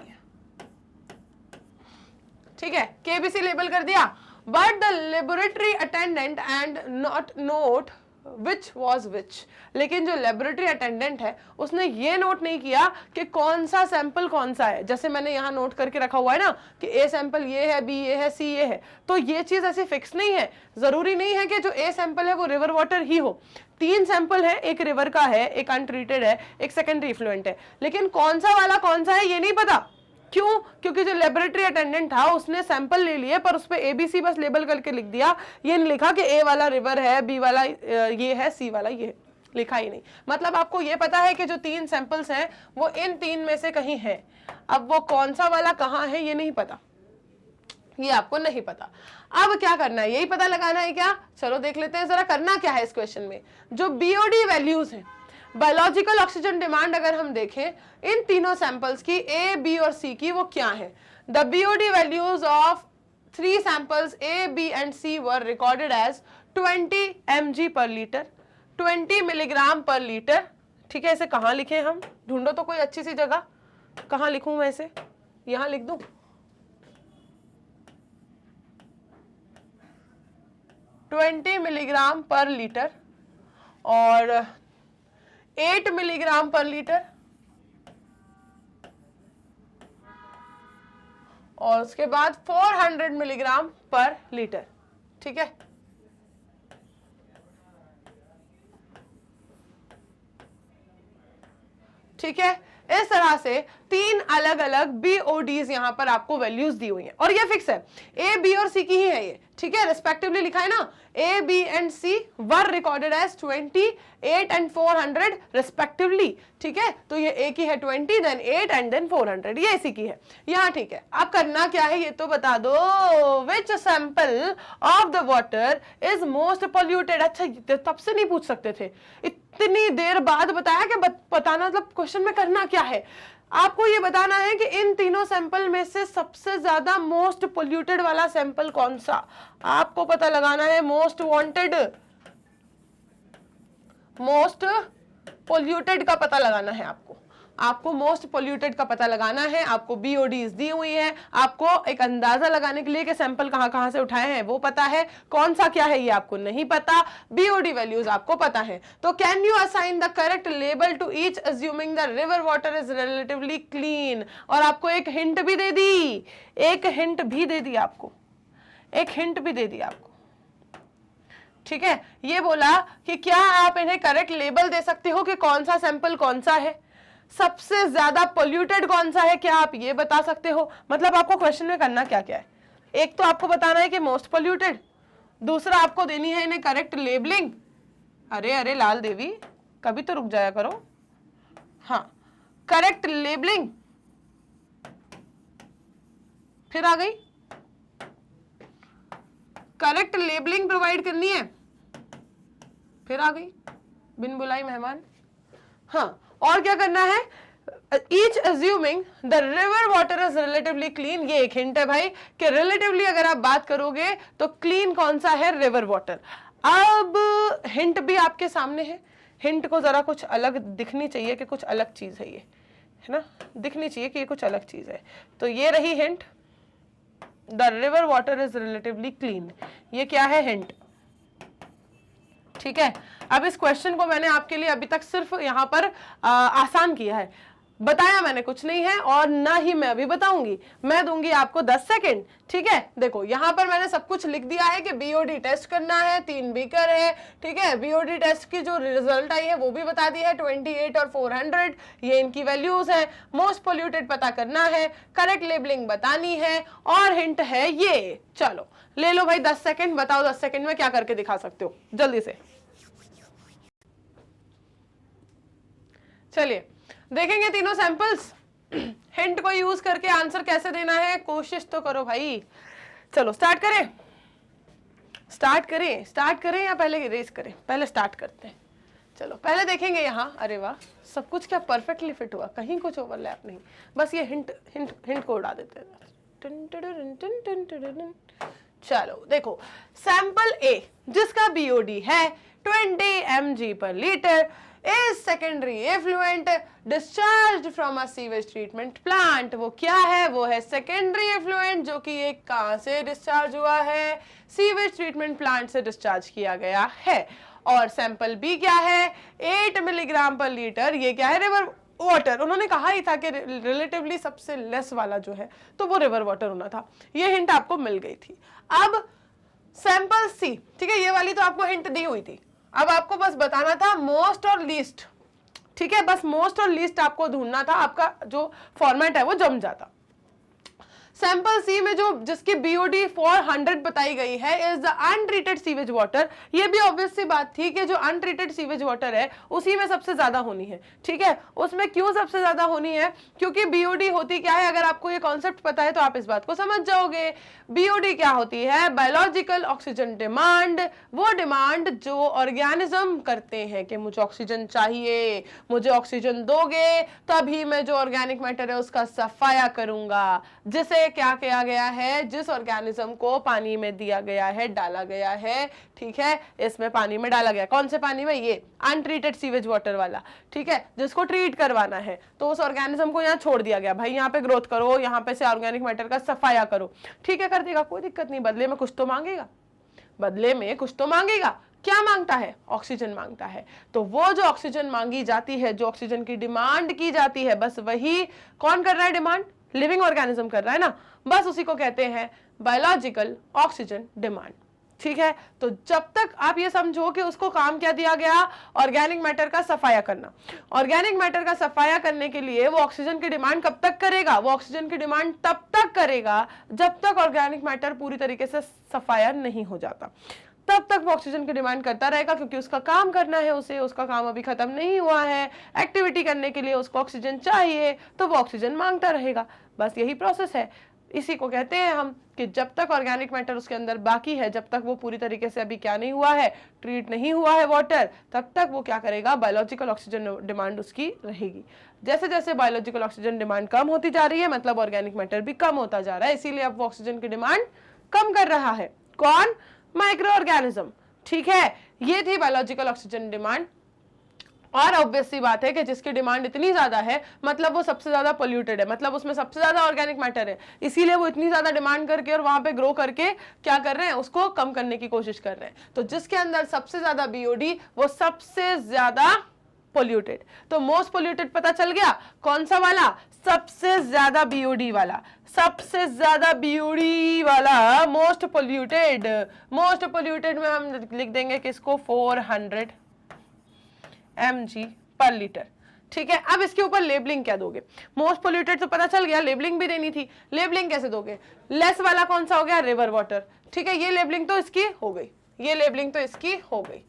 ठीक है, के बी सी लेबल कर दिया, but the laboratory attendant and not note which was which. लेकिन जो लेबोरेटरी अटेंडेंट है उसने ये नोट नहीं किया कि कौन सा सैंपल कौन सा है। जैसे मैंने यहाँ नोट करके रखा हुआ है ना कि ए सैंपल ये है, बी ये है, सी ये है, तो ये चीज ऐसी फिक्स नहीं है। जरूरी नहीं है कि जो ए सैंपल है वो रिवर वाटर ही हो। 3 सैंपल है, एक रिवर का है, एक अनट्रीटेड है, एक सेकेंडरी इफ्लुएंट है, लेकिन कौन सा वाला कौन सा है ये नहीं पता। क्यों? क्योंकि जो लेबोरेटरी अटेंडेंट था उसने सैंपल ले लिए पर उस पे एबीसी बस लेबल करके लिख दिया, ये नहीं लिखा कि ए वाला रिवर है, बी वाला ये है, सी वाला ये है, लिखा ही नहीं। मतलब आपको ये पता है कि जो 3 सैंपल्स हैं वो इन 3 में से कहीं है, अब वो कौन सा वाला कहाँ है ये नहीं पता, ये आपको नहीं पता। अब क्या करना है, यही पता लगाना है क्या? चलो देख लेते हैं जरा करना क्या है इस क्वेश्चन में। जो बीओडी वैल्यूज हैं, बायोलॉजिकल ऑक्सीजन डिमांड अगर हम देखें इन तीनों सैंपल्स की, ए बी और सी की, वो क्या है? The BOD values of 3 samples A B and C were recorded as 20 mg per litre, 20 milligram per litre. ठीक है, इसे कहाँ लिखें हम? ढूंढो तो कोई अच्छी सी जगह, कहाँ लिखूं मैं इसे? यहां लिख दूं? 20 मिलीग्राम पर लीटर और 8 मिलीग्राम पर लीटर, और उसके बाद 400 मिलीग्राम पर लीटर। ठीक है, ठीक है, इस तरह से 3 अलग अलग बीओडीज यहां पर आपको वैल्यूज दी हुई हैं और ये फिक्स है, ए बी और सी की ही है ये। ठीक है, रिस्पेक्टिवली लिखा है ना, A B and C were recorded as 20, 8 and 400 respectively. ठीक है, तो ये ए की है 20, देन 8 एंड देन 400, ये इसी की है यहाँ। ठीक है, अब करना क्या है ये तो बता दो, which sample of the water is most polluted. अच्छा, तब से नहीं पूछ सकते थे, इतनी देर बाद बताया कि बताना, मतलब क्वेश्चन में करना क्या है, आपको ये बताना है कि इन तीनों सैंपल में से सबसे ज्यादा मोस्ट पोल्यूटेड वाला सैंपल कौन सा, आपको पता लगाना है। मोस्ट वांटेड, मोस्ट पोल्यूटेड का पता लगाना है आपको मोस्ट पोल्यूटेड का पता लगाना है। आपको बीओडीज दी हुई है, आपको एक अंदाजा लगाने के लिए कि सैंपल कहां से उठाए हैं वो पता है, कौन सा क्या है ये आपको नहीं पता, बीओडी वैल्यूज आपको पता है। तो can you assign the correct label to each assuming the river water is relatively clean. और आपको एक हिंट भी दे दी, एक हिंट भी दे दी आपको, एक हिंट भी दे दी आपको। ठीक है, ये बोला कि क्या आप इन्हें करेक्ट लेबल दे सकते हो कि कौन सा सैंपल कौन सा है, सबसे ज्यादा पोल्यूटेड कौन सा है, क्या आप ये बता सकते हो? मतलब आपको क्वेश्चन में करना क्या क्या है, एक तो आपको बताना है कि मोस्ट पोल्यूटेड, दूसरा आपको देनी है इन्हें करेक्ट लेबलिंग। अरे अरे लाल देवी, कभी तो रुक जाया करो। हाँ, करेक्ट लेबलिंग, फिर आ गई करेक्ट लेबलिंग प्रोवाइड करनी है, फिर आ गई बिन बुलाई मेहमान। हाँ, और क्या करना है? Each assuming the river water is relatively clean, ये एक हिंट है भाई कि रिलेटिवली अगर आप बात करोगे तो क्लीन कौन सा है, रिवर वाटर। अब हिंट भी आपके सामने है, हिंट को जरा कुछ अलग दिखनी चाहिए कि कुछ अलग चीज है, ये है ना, दिखनी चाहिए कि ये कुछ अलग चीज है। तो ये रही hint, the river water is relatively clean, ये क्या है, हिंट। ठीक है, अब इस क्वेश्चन को मैंने आपके लिए अभी तक सिर्फ यहां पर आसान किया है, बताया मैंने कुछ नहीं है और ना ही मैं अभी बताऊंगी, मैं दूंगी आपको 10 सेकंड। ठीक है, देखो यहां पर मैंने सब कुछ लिख दिया है कि बीओडी टेस्ट करना है, 3 बीकर है। ठीक है, बीओडी टेस्ट की जो रिजल्ट आई है वो भी बता दी है, 28 और 400 ये इनकी वैल्यूज है। मोस्ट पोल्यूटेड पता करना है, करेक्ट लेबलिंग बतानी है और हिंट है ये। चलो ले लो भाई 10 सेकंड, बताओ 10 सेकंड में क्या करके दिखा सकते हो, जल्दी से। चलिए देखेंगे तीनों सैंपल्स, हिंट को यूज करके आंसर कैसे देना है, कोशिश तो करो भाई। चलो स्टार्ट करें, स्टार्ट करें या पहले इरेज करें, पहले स्टार्ट करते हैं। चलो पहले देखेंगे यहाँ, अरे वाह सब कुछ क्या परफेक्टली फिट हुआ, कहीं कुछ ओवरलैप नहीं, बस ये हिंट को उड़ा देते हैं। चलो देखो सैंपल ए जिसका बीओडी है 20 mg per liter is secondary effluent discharged from a sewage treatment plant। वो क्या है, वो है secondary effluent जो कि एक कहाँ से डिस्चार्ज हुआ है, सीवेज ट्रीटमेंट प्लांट से डिस्चार्ज किया गया है। और सैंपल बी क्या है, 8 मिलीग्राम पर लीटर, ये क्या है, रिवर वाटर। उन्होंने कहा ही था कि रिलेटिवली सबसे लेस वाला जो है तो वो रिवर वाटर होना था, ये हिंट आपको मिल गई थी। अब सैंपल सी, ठीक है, ये वाली तो आपको हिंट दी हुई थी, अब आपको बस बताना था मोस्ट और लीस्ट। ठीक है, बस मोस्ट और लीस्ट आपको ढूंढना था, आपका जो फॉर्मेट है वो जम जाता। सैंपल सी में जो जिसकी बीओडी 400 बताई गई है is the untreated sewage water. ये भी ऑब्वियस सी बात थी कि जो अनट्रीटेड सीवेज वाटर है उसी में सबसे ज्यादा होनी है। ठीक है, उसमें क्यों सबसे ज्यादा होनी है, क्योंकि बीओडी होती क्या है, अगर आपको ये कॉन्सेप्ट पता है तो आप इस बात को समझ जाओगे। बीओडी क्या होती है, बायोलॉजिकल ऑक्सीजन डिमांड, वो डिमांड जो ऑर्गेनिज्म करते हैं कि मुझे ऑक्सीजन चाहिए, मुझे ऑक्सीजन दोगे तभी मैं जो ऑर्गेनिक मैटर है उसका सफाया करूंगा, जिसे क्या किया गया है, जिस ऑर्गेनिज्म को पानी में दिया गया है, डाला गया है। ठीक है, इसमें पानी में डाला गया, कौन से पानी में, ये अनट्रीटेड सीवेज वाटर वाला। ठीक है, जिसको ट्रीट करवाना है तो उस ऑर्गेनिज्म को यहाँ छोड़ दिया गया, भाई यहाँ पे ग्रोथ करो, यहाँ पे से ऑर्गेनिक मैटर का सफाया करो। ठीक है, कर देगा, कोई दिक्कत नहीं, बदले में कुछ तो मांगेगा, बदले में कुछ तो मांगेगा। क्या मांगता है, ऑक्सीजन मांगता है। तो वो जो ऑक्सीजन मांगी जाती है, जो ऑक्सीजन की डिमांड की जाती है, बस वही कौन कर रहा है डिमांड, लिविंग ऑर्गेनिज्म कर रहा है ना, बस उसी को कहते हैं बायोलॉजिकल ऑक्सीजन डिमांड। ठीक है, तो जब तक आप ये समझो कि उसको काम क्या दिया गया, ऑर्गेनिक मैटर का सफाया करना। ऑर्गेनिक मैटर का सफाया करने के लिए वो ऑक्सीजन की डिमांड कब तक करेगा, वो ऑक्सीजन की डिमांड तब तक करेगा जब तक ऑर्गेनिक मैटर पूरी तरीके से सफाया नहीं हो जाता, तब तक वो ऑक्सीजन की डिमांड करता रहेगा, क्योंकि उसका काम करना है उसे, उसका काम अभी खत्म नहीं हुआ है, एक्टिविटी करने के लिए उसको ऑक्सीजन चाहिए, तो वो ऑक्सीजन मांगता रहेगा। बस यही प्रोसेस है, इसी को कहते हैं हम कि जब तक ऑर्गेनिक मैटर उसके अंदर बाकी है, जब तक वो पूरी तरीके से अभी क्या नहीं हुआ है, ट्रीट नहीं हुआ है वाटर, तब तक वो क्या करेगा, बायोलॉजिकल ऑक्सीजन डिमांड उसकी रहेगी। जैसे जैसे बायोलॉजिकल ऑक्सीजन डिमांड कम होती जा रही है, मतलब ऑर्गेनिक मैटर भी कम होता जा रहा है, इसीलिए अब वो ऑक्सीजन की डिमांड कम कर रहा है। कौन, माइक्रो ऑर्गेनिज्म। ठीक है, ये थी बायोलॉजिकल ऑक्सीजन डिमांड। और ऑब्वियस सी बात है कि जिसकी डिमांड इतनी ज्यादा है मतलब वो सबसे ज्यादा पोल्यूटेड है, मतलब उसमें सबसे ज्यादा ऑर्गेनिक मैटर है, इसीलिए वो इतनी ज्यादा डिमांड करके और वहां पे ग्रो करके क्या कर रहे हैं, उसको कम करने की कोशिश कर रहे हैं। तो जिसके अंदर सबसे ज्यादा बीओडी वो सबसे ज्यादा पोल्यूटेड। तो मोस्ट पोल्यूटेड पता चल गया, कौन सा वाला, सबसे ज्यादा बीओडी वाला, सबसे ज्यादा बीओडी वाला मोस्ट पोल्यूटेड। मोस्ट पोल्यूटेड में हम लिख देंगे किसको, 400 mg पर लीटर। ठीक है, अब इसके ऊपर लेबलिंग क्या दोगे, मोस्ट पोल्यूटेड तो पता चल गया, लेबलिंग भी देनी थी, लेबलिंग कैसे दोगे, लेस वाला कौन सा हो गया, रिवर वाटर। ठीक है, ये लेबलिंग तो इसकी हो गई, ये लेबलिंग तो इसकी हो गई।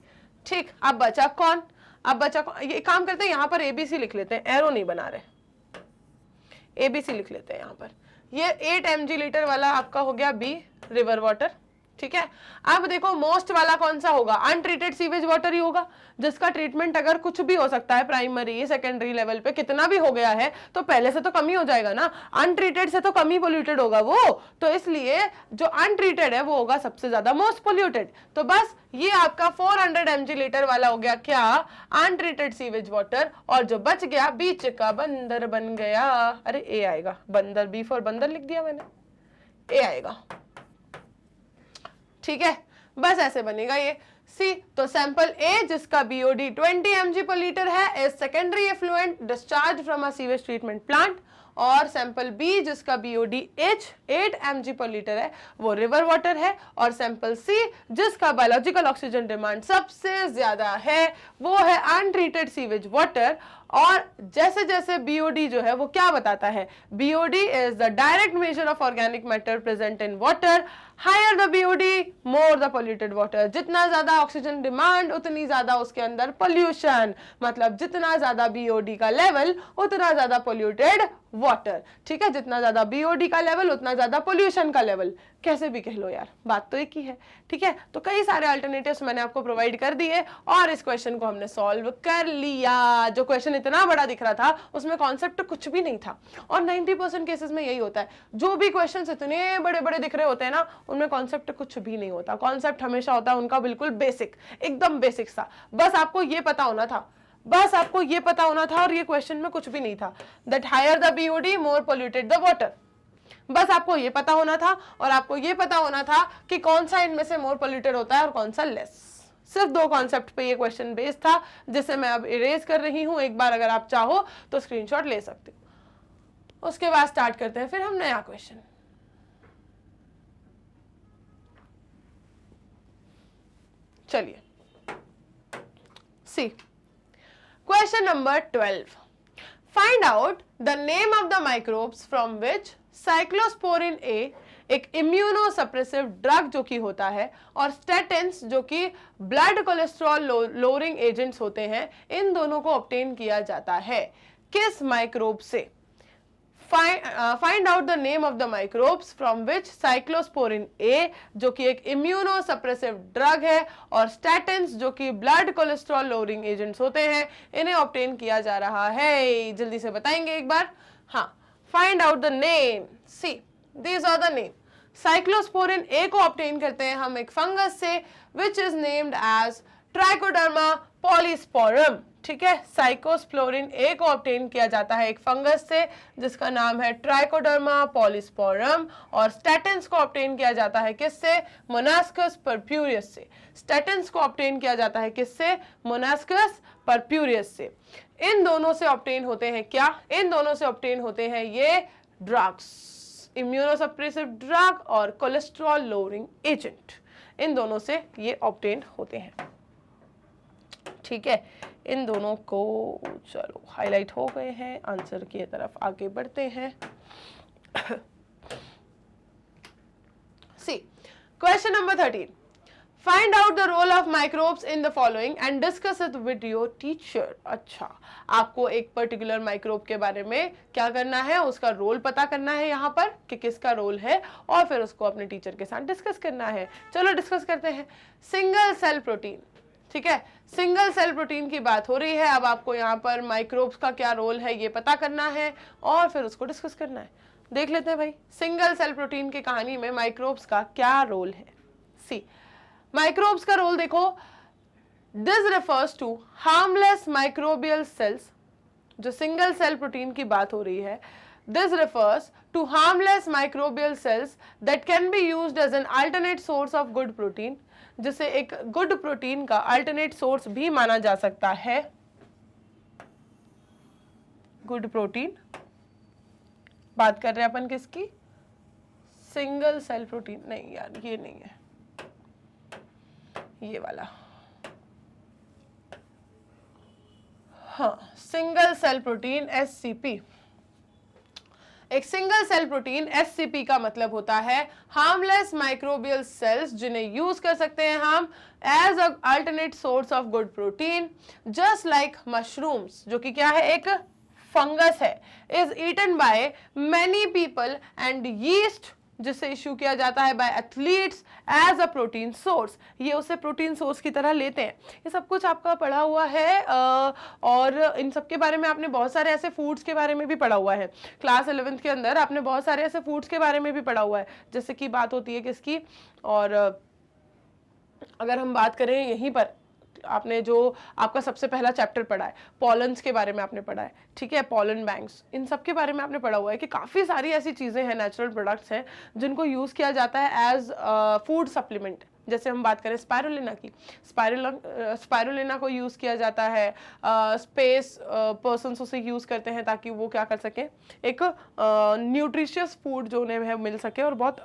ठीक, अब बचा कौन, अब बचा कौन, ये काम करते हैं यहाँ पर एबीसी लिख लेते हैं, एरो नहीं बना रहे, एबीसी लिख लेते हैं यहाँ पर। ये 8 mg लीटर वाला आपका हो गया बी, रिवर वाटर। ठीक है। अब देखो मोस्ट वाला कौन सा होगा, अनट्रीटेड सीवेज वाटर ही होगा, जिसका ट्रीटमेंट अगर कुछ भी हो सकता है प्राइमरी सेकेंडरी लेवल पे कितना भी हो गया है तो पहले से तो कम ही हो जाएगा ना, अनट्रीटेड से तो कम ही पोल्यूटेड होगा वो, तो इसलिए जो अनट्रीटेड है वो होगा सबसे ज्यादा मोस्ट पोल्यूटेड। तो बस ये आपका 400 mg लीटर वाला हो गया क्या, अनट्रीटेड सीवेज वाटर, और जो बच गया बीच का बंदर बन गया, अरे ए आएगा, बंदर बी फॉर बंदर लिख दिया मैंने, ए आएगा, ठीक है। बस ऐसे बनेगा ये सी। तो सैंपल ए जिसका बीओडी 20 mg पर लीटर है is secondary effluent discharge from a sewage treatment plant, और सैंपल बी जिसका बीओडी एच 8 mg पर लीटर है वो रिवर वाटर है, और सैंपल सी जिसका बायोलॉजिकल ऑक्सीजन डिमांड सबसे ज्यादा है वो है अनट्रीटेड सीवेज वाटर। और जैसे जैसे बीओडी जो है वो क्या बताता है, BOD is the direct measure of organic matter present in water, higher the BOD more the polluted water, जितना ज्यादा ऑक्सीजन डिमांड उतनी ज्यादा उसके अंदर पोल्यूशन, मतलब जितना ज्यादा बीओडी का लेवल उतना ज्यादा पोल्यूटेड वाटर, ठीक है, जितना ज्यादा बीओडी का लेवल उतना ज्यादा पोल्यूशन का लेवल, कैसे भी कह लो यार, बात तो एक ही है, ठीक है। तो कई सारे अल्टरनेटिव्स मैंने आपको प्रोवाइड कर दिए और इस क्वेश्चन को हमने सॉल्व कर लिया। जो क्वेश्चन इतना बड़ा दिख रहा था उसमें कॉन्सेप्ट कुछ भी नहीं था, और 90% केसेस में यही होता है, जो भी क्वेश्चंस इतने बड़े बड़े दिख रहे होते हैं ना उनमें कॉन्सेप्ट कुछ भी नहीं होता, कॉन्सेप्ट हमेशा होता है उनका बिल्कुल बेसिक, एकदम बेसिक सा, बस आपको ये पता होना था, बस आपको ये पता होना था, और ये क्वेश्चन में कुछ भी नहीं था, that higher the BOD more polluted the water, बस आपको ये पता होना था, और आपको ये पता होना था कि कौन सा इनमें से मोर पोल्यूटेड होता है और कौन सा लेस। सिर्फ दो कॉन्सेप्ट पे ये क्वेश्चन बेस्ड था, जिसे मैं अब इरेज कर रही हूं, एक बार अगर आप चाहो तो स्क्रीनशॉट ले सकते हो। उसके बाद स्टार्ट करते हैं फिर हम नया क्वेश्चन। चलिए see question number 12, find out the name of the microbes from which cyclosporin A एक इम्यूनोसप्रेसिव ड्रग जो कि होता है, और स्टेटिन्स जो कि ब्लड कोलेस्ट्रॉल लोअरिंग एजेंट्स होते हैं, इन दोनों को ऑब्टेन किया जाता है किस माइक्रोब से। Find out the name of the microbes from which cyclosporin A जो कि एक इम्यूनोसप्रेसिव ड्रग है, और स्टेटिन्स जो कि ब्लड कोलेस्ट्रॉल लोअरिंग एजेंट्स होते हैं, इन्हें ऑब्टेन किया जा रहा है। जल्दी से बताएंगे एक बार। हाँ, find out the name, see these are the name. Cyclosporin A को ऑब्टेन करते हैं हम एक फंगस से which is named as Trichoderma polysporum, ठीक है। साइक्लोस्पोरिन ए को ऑब्टेन किया जाता है एक फंगस से जिसका नाम है ट्राइकोडर्मा पॉलीस्पोरम, और स्टेटिन्स को ऑब्टेन किया जाता है किससे, मोनास्कस परप्यूरियस से। स्टेटिन्स को ऑब्टेन किया जाता है किससे, मोनास्कस परप्यूरियस से। इन दोनों से ऑब्टेन होते हैं क्या, इन दोनों से ऑब्टेन होते हैं ये ड्रग्स, इम्यूनोसप्रेसिव ड्रग और कोलेस्ट्रॉल लोअरिंग एजेंट, इन दोनों से ये ऑब्टेन होते हैं, ठीक है। इन दोनों को चलो हाईलाइट हो गए हैं, आंसर की तरफ आगे बढ़ते हैं। See question number 13, find out the role of microbes in the following and discuss it with your teacher. अच्छा, आपको एक पर्टिकुलर माइक्रोब के बारे में क्या करना है, उसका रोल पता करना है यहाँ पर कि किसका रोल है, और फिर उसको अपने टीचर के साथ डिस्कस करना है। चलो डिस्कस करते हैं। सिंगल सेल प्रोटीन, ठीक है, सिंगल सेल प्रोटीन की बात हो रही है। अब आपको यहाँ पर माइक्रोब्स का क्या रोल है ये पता करना है और फिर उसको डिस्कस करना है। देख लेते हैं भाई, सिंगल सेल प्रोटीन की कहानी में माइक्रोब्स का क्या रोल है। सी माइक्रोब्स का रोल देखो, this refers to harmless microbial cells, जो सिंगल सेल प्रोटीन की बात हो रही है, this refers to harmless microbial cells that can be used as an alternate source of good protein, जिसे एक गुड प्रोटीन का अल्टरनेट सोर्स भी माना जा सकता है। गुड प्रोटीन बात कर रहे हैं अपन किसकी, सिंगल सेल प्रोटीन, नहीं यार ये नहीं है, ये वाला, हाँ सिंगल सेल प्रोटीन SCP। एक सिंगल सेल प्रोटीन SCP का मतलब होता है हार्मलेस माइक्रोबियल सेल्स, जिन्हें यूज कर सकते हैं हम as a alternate source of good protein, just like mushrooms, जो कि क्या है, एक फंगस है, is eaten by many people, and yeast जिससे इश्यू किया जाता है by athletes as a protein source, ये उसे प्रोटीन सोर्स की तरह लेते हैं। ये सब कुछ आपका पढ़ा हुआ है और इन सब के बारे में आपने बहुत सारे ऐसे फूड्स के बारे में भी पढ़ा हुआ है। क्लास 11th के अंदर आपने बहुत सारे ऐसे फूड्स के बारे में भी पढ़ा हुआ है, जैसे कि बात होती है किसकी, और अगर हम बात करें यहीं पर आपने जो आपका सबसे पहला चैप्टर पढ़ा है पॉलन्स के बारे में आपने पढ़ा है, ठीक है, पॉलन बैंक्स, इन सब के बारे में आपने पढ़ा हुआ है कि काफ़ी सारी ऐसी चीज़ें हैं, नेचुरल प्रोडक्ट्स हैं जिनको यूज़ किया जाता है एज फूड सप्लीमेंट। जैसे हम बात करें स्पायरुलिना की, स्पायरुलिना को यूज़ किया जाता है, स्पेस पर्सन्स उसे यूज़ करते हैं ताकि वो क्या कर सकें, एक न्यूट्रिशियस फूड जो उन्हें मिल सके और बहुत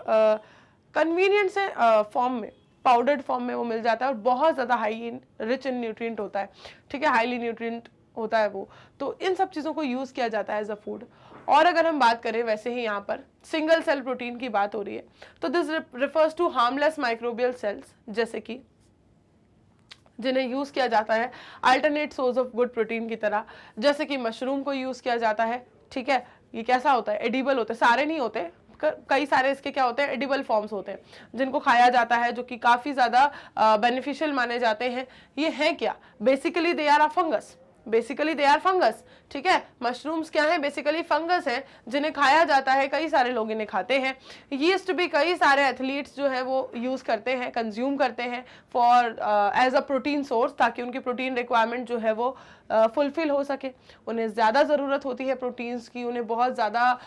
कन्वीनियंट से फॉर्म में, पाउडर्ड फॉर्म में वो मिल जाता है और बहुत ज़्यादा हाई रिच इन न्यूट्रिएंट होता है, ठीक है, हाईली न्यूट्रिएंट होता है वो। तो इन सब चीज़ों को यूज़ किया जाता है एज अ फूड। और अगर हम बात करें वैसे ही यहाँ पर सिंगल सेल प्रोटीन की बात हो रही है, तो this refers to harmless microbial cells, जैसे कि जिन्हें यूज़ किया जाता है alternate source of good protein की तरह, जैसे कि मशरूम को यूज़ किया जाता है, ठीक है, ये कैसा होता है, एडिबल होता है, सारे नहीं होते, कई सारे इसके क्या होते हैं, एडिबल फॉर्म्स होते हैं जिनको खाया जाता है, जो कि काफ़ी ज़्यादा बेनिफिशियल माने जाते हैं। ये हैं क्या, basically they are a fungus, basically they are fungus, ठीक है, मशरूम्स क्या है, बेसिकली फंगस है जिन्हें खाया जाता है, कई सारे लोग इन्हें खाते हैं। यीस्ट भी कई सारे एथलीट्स जो है वो यूज़ करते हैं, कंज्यूम करते हैं for as a protein source, ताकि उनकी प्रोटीन रिक्वायरमेंट जो है वो फुलफिल हो सके। उन्हें ज़्यादा ज़रूरत होती है प्रोटीन्स की, उन्हें बहुत ज़्यादा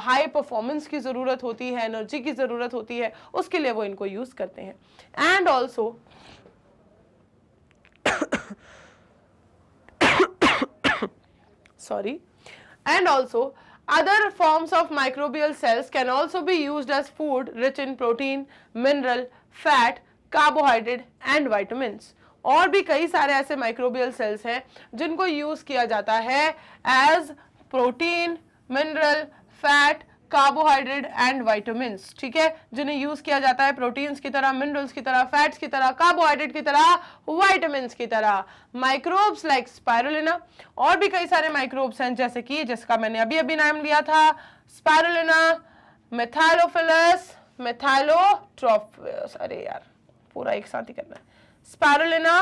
हाई परफॉर्मेंस की ज़रूरत होती है, एनर्जी की ज़रूरत होती है, उसके लिए वो इनको यूज़ करते हैं। And also and also other forms of microbial cells can also be used as food rich in protein, mineral, fat, carbohydrate and vitamins। और भी कई सारे ऐसे माइक्रोबियल सेल्स हैं जिनको यूज किया जाता है as protein, mineral, fat, carbohydrate and vitamins, ठीक है, जिन्हें यूज किया जाता है प्रोटीन्स की तरह, मिनरल्स की तरह, फैट्स की तरह, कार्बोहाइड्रेट की तरह, विटामिन्स की तरह। माइक्रोब्स लाइक स्पायरुलिना, और भी कई सारे माइक्रोब्स हैं जैसे कि जिसका मैंने अभी अभी नाम लिया था, स्पायरुलिना, मेथाइलोफिलस, मेथाइलोट्रोफस, अरे यार पूरा एक साथ ही करना है, स्पायरुलिना,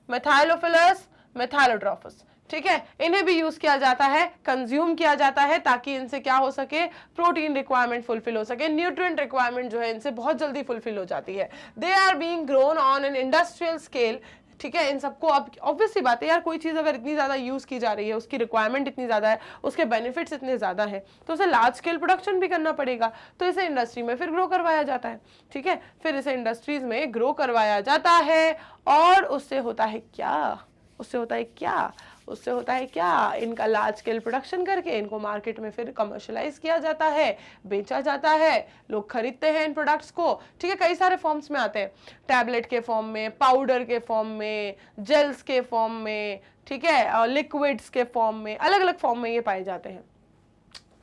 मेथाइलोफिलस, मेथाइलोट्रोफस, ठीक है, इन्हें भी यूज किया जाता है, कंज्यूम किया जाता है ताकि इनसे क्या हो सके, प्रोटीन रिक्वायरमेंट फुलफिल हो सके, न्यूट्रिएंट रिक्वायरमेंट जो है इनसे बहुत जल्दी फुलफिल हो जाती है। They are being grown on an industrial scale, ठीक है, इन सबको अब ऑब्वियसली बात है यार, कोई चीज़ अगर इतनी ज़्यादा यूज़ की जा रही है, उसकी रिक्वायरमेंट इतनी ज़्यादा है, उसके बेनिफिट्स इतने ज़्यादा हैं, तो उसे लार्ज स्केल प्रोडक्शन भी करना पड़ेगा, तो इसे इंडस्ट्री में फिर ग्रो करवाया जाता है, ठीक है, फिर इसे इंडस्ट्रीज में ग्रो करवाया जाता है और उससे होता है क्या, उससे होता है क्या, उससे होता है क्या, इनका लार्ज स्केल प्रोडक्शन करके इनको मार्केट में फिर कमर्शलाइज किया जाता है, बेचा जाता है, लोग खरीदते हैं इन प्रोडक्ट्स को, ठीक है, कई सारे फॉर्म्स में आते हैं, टैबलेट के फॉर्म में, पाउडर के फॉर्म में, जेल्स के फॉर्म में, ठीक है, और लिक्विड्स के फॉर्म में, अलग अलग फॉर्म में ये पाए जाते हैं।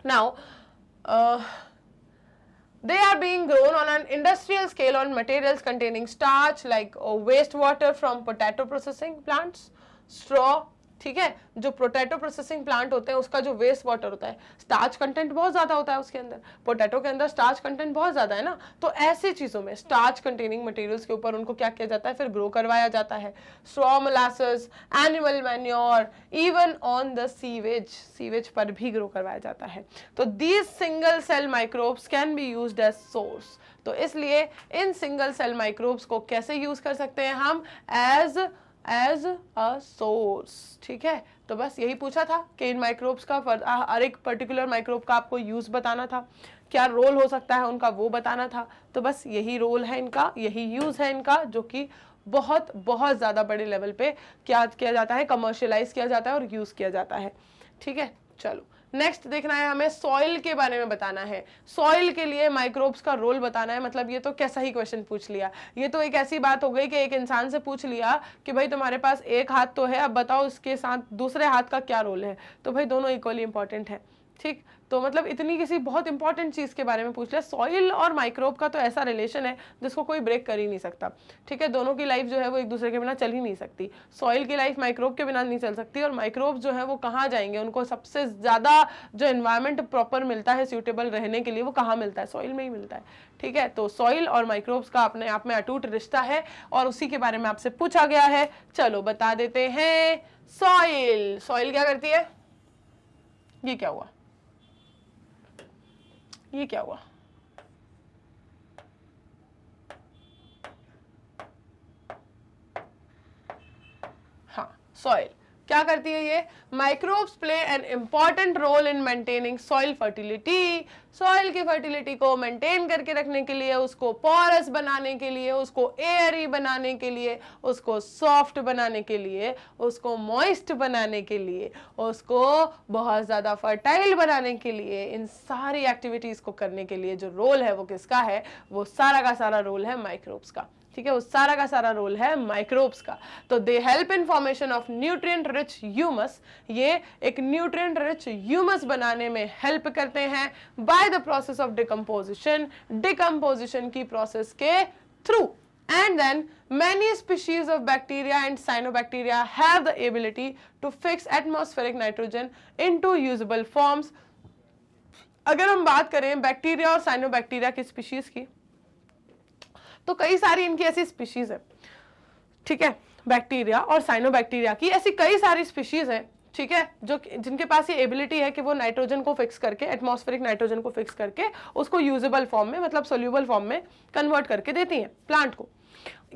Now they are being grown on an industrial scale on materials containing starch like wastewater from potato processing plants, straw, ठीक है, जो पोटैटो प्रोसेसिंग प्लांट होते हैं उसका जो वेस्ट वाटर होता है, स्टार्च कंटेंट बहुत ज्यादा होता है उसके अंदर, पोटैटो के अंदर स्टार्च कंटेंट बहुत ज्यादा है ना, तो ऐसी चीजों में स्टार्च कंटेनिंग मटेरियल्स के ऊपर उनको क्या किया जाता है, फिर ग्रो करवाया जाता है। Straw, molasses, animal manure, even on the sewage, sewage पर भी ग्रो करवाया जाता है। तो these single cell microbes can be used as source, तो इसलिए इन सिंगल सेल माइक्रोब्स को कैसे यूज कर सकते हैं हम, एज अ सोर्स, ठीक है। तो बस यही पूछा था कि इन माइक्रोब्स का हर एक पर्टिकुलर माइक्रोब का आपको यूज बताना था, क्या रोल हो सकता है उनका वो बताना था, तो बस यही रोल है इनका, यही यूज है इनका, जो कि बहुत बहुत ज़्यादा बड़े लेवल पे क्या किया जाता है, कमर्शियलाइज किया जाता है और यूज किया जाता है, ठीक है। चलो नेक्स्ट देखना है हमें, सॉइल के बारे में बताना है, सॉइल के लिए माइक्रोब्स का रोल बताना है। मतलब ये तो कैसा ही क्वेश्चन पूछ लिया, ये तो एक ऐसी बात हो गई कि एक इंसान से पूछ लिया कि भाई तुम्हारे पास एक हाथ तो है, अब बताओ इसके साथ दूसरे हाथ का क्या रोल है, तो भाई दोनों इक्वली इंपॉर्टेंट है, ठीक, तो मतलब इतनी किसी बहुत इंपॉर्टेंट चीज के बारे में पूछ लिया। सॉइल और माइक्रोब का तो ऐसा रिलेशन है जिसको कोई ब्रेक कर ही नहीं सकता, ठीक है। दोनों की लाइफ जो है वो एक दूसरे के बिना चल ही नहीं सकती। सॉइल की लाइफ माइक्रोब के बिना नहीं चल सकती, और माइक्रोब जो है वो कहाँ जाएंगे, उनको सबसे ज्यादा जो एनवायरमेंट प्रॉपर मिलता है सूटेबल रहने के लिए वो कहाँ मिलता है, सॉइल में ही मिलता है, ठीक है। तो सॉइल और माइक्रोब्स का अपने आप में अटूट रिश्ता है और उसी के बारे में आपसे पूछा गया है। चलो बता देते हैं। सॉइल, सॉइल क्या करती है? ये क्या हुआ, ये क्या हुआ? हाँ, सॉइल क्या करती है? ये microbes play an important role in maintaining soil fertility. Soil की फर्टिलिटी को मेंटेन करके रखने के लिए, उसको पोरस बनाने के लिए, उसको एयरी बनाने के लिए, उसको सॉफ्ट बनाने के लिए, उसको मॉइस्ट बनाने के लिए, उसको बहुत ज्यादा फर्टाइल बनाने के लिए, इन सारी एक्टिविटीज को करने के लिए जो रोल है वो किसका है? वो सारा का सारा रोल है माइक्रोब्स का, ठीक है। वो सारा का सारा रोल है माइक्रोब्स का। तो they help in formation of nutrient rich humus, ये एक न्यूट्रिएंट रिच ह्यूमस बनाने में हेल्प करते हैं by the process of decomposition, decomposition की प्रोसेस के through. And then many species of bacteria and cyanobacteria have the ability to fix atmospheric nitrogen into usable forms। अगर हम बात करें बैक्टीरिया और साइनोबैक्टीरिया की स्पीशीज की, तो कई सारी इनकी ऐसी स्पीशीज है, ठीक है। बैक्टीरिया और साइनोबैक्टीरिया की ऐसी कई सारी स्पीशीज है, ठीक है, जो जिनके पास ये एबिलिटी है कि वो नाइट्रोजन को फिक्स करके, एटमॉस्फेरिक नाइट्रोजन को फिक्स करके उसको यूजेबल फॉर्म में, मतलब सोल्यूबल फॉर्म में कन्वर्ट करके देती हैं प्लांट को।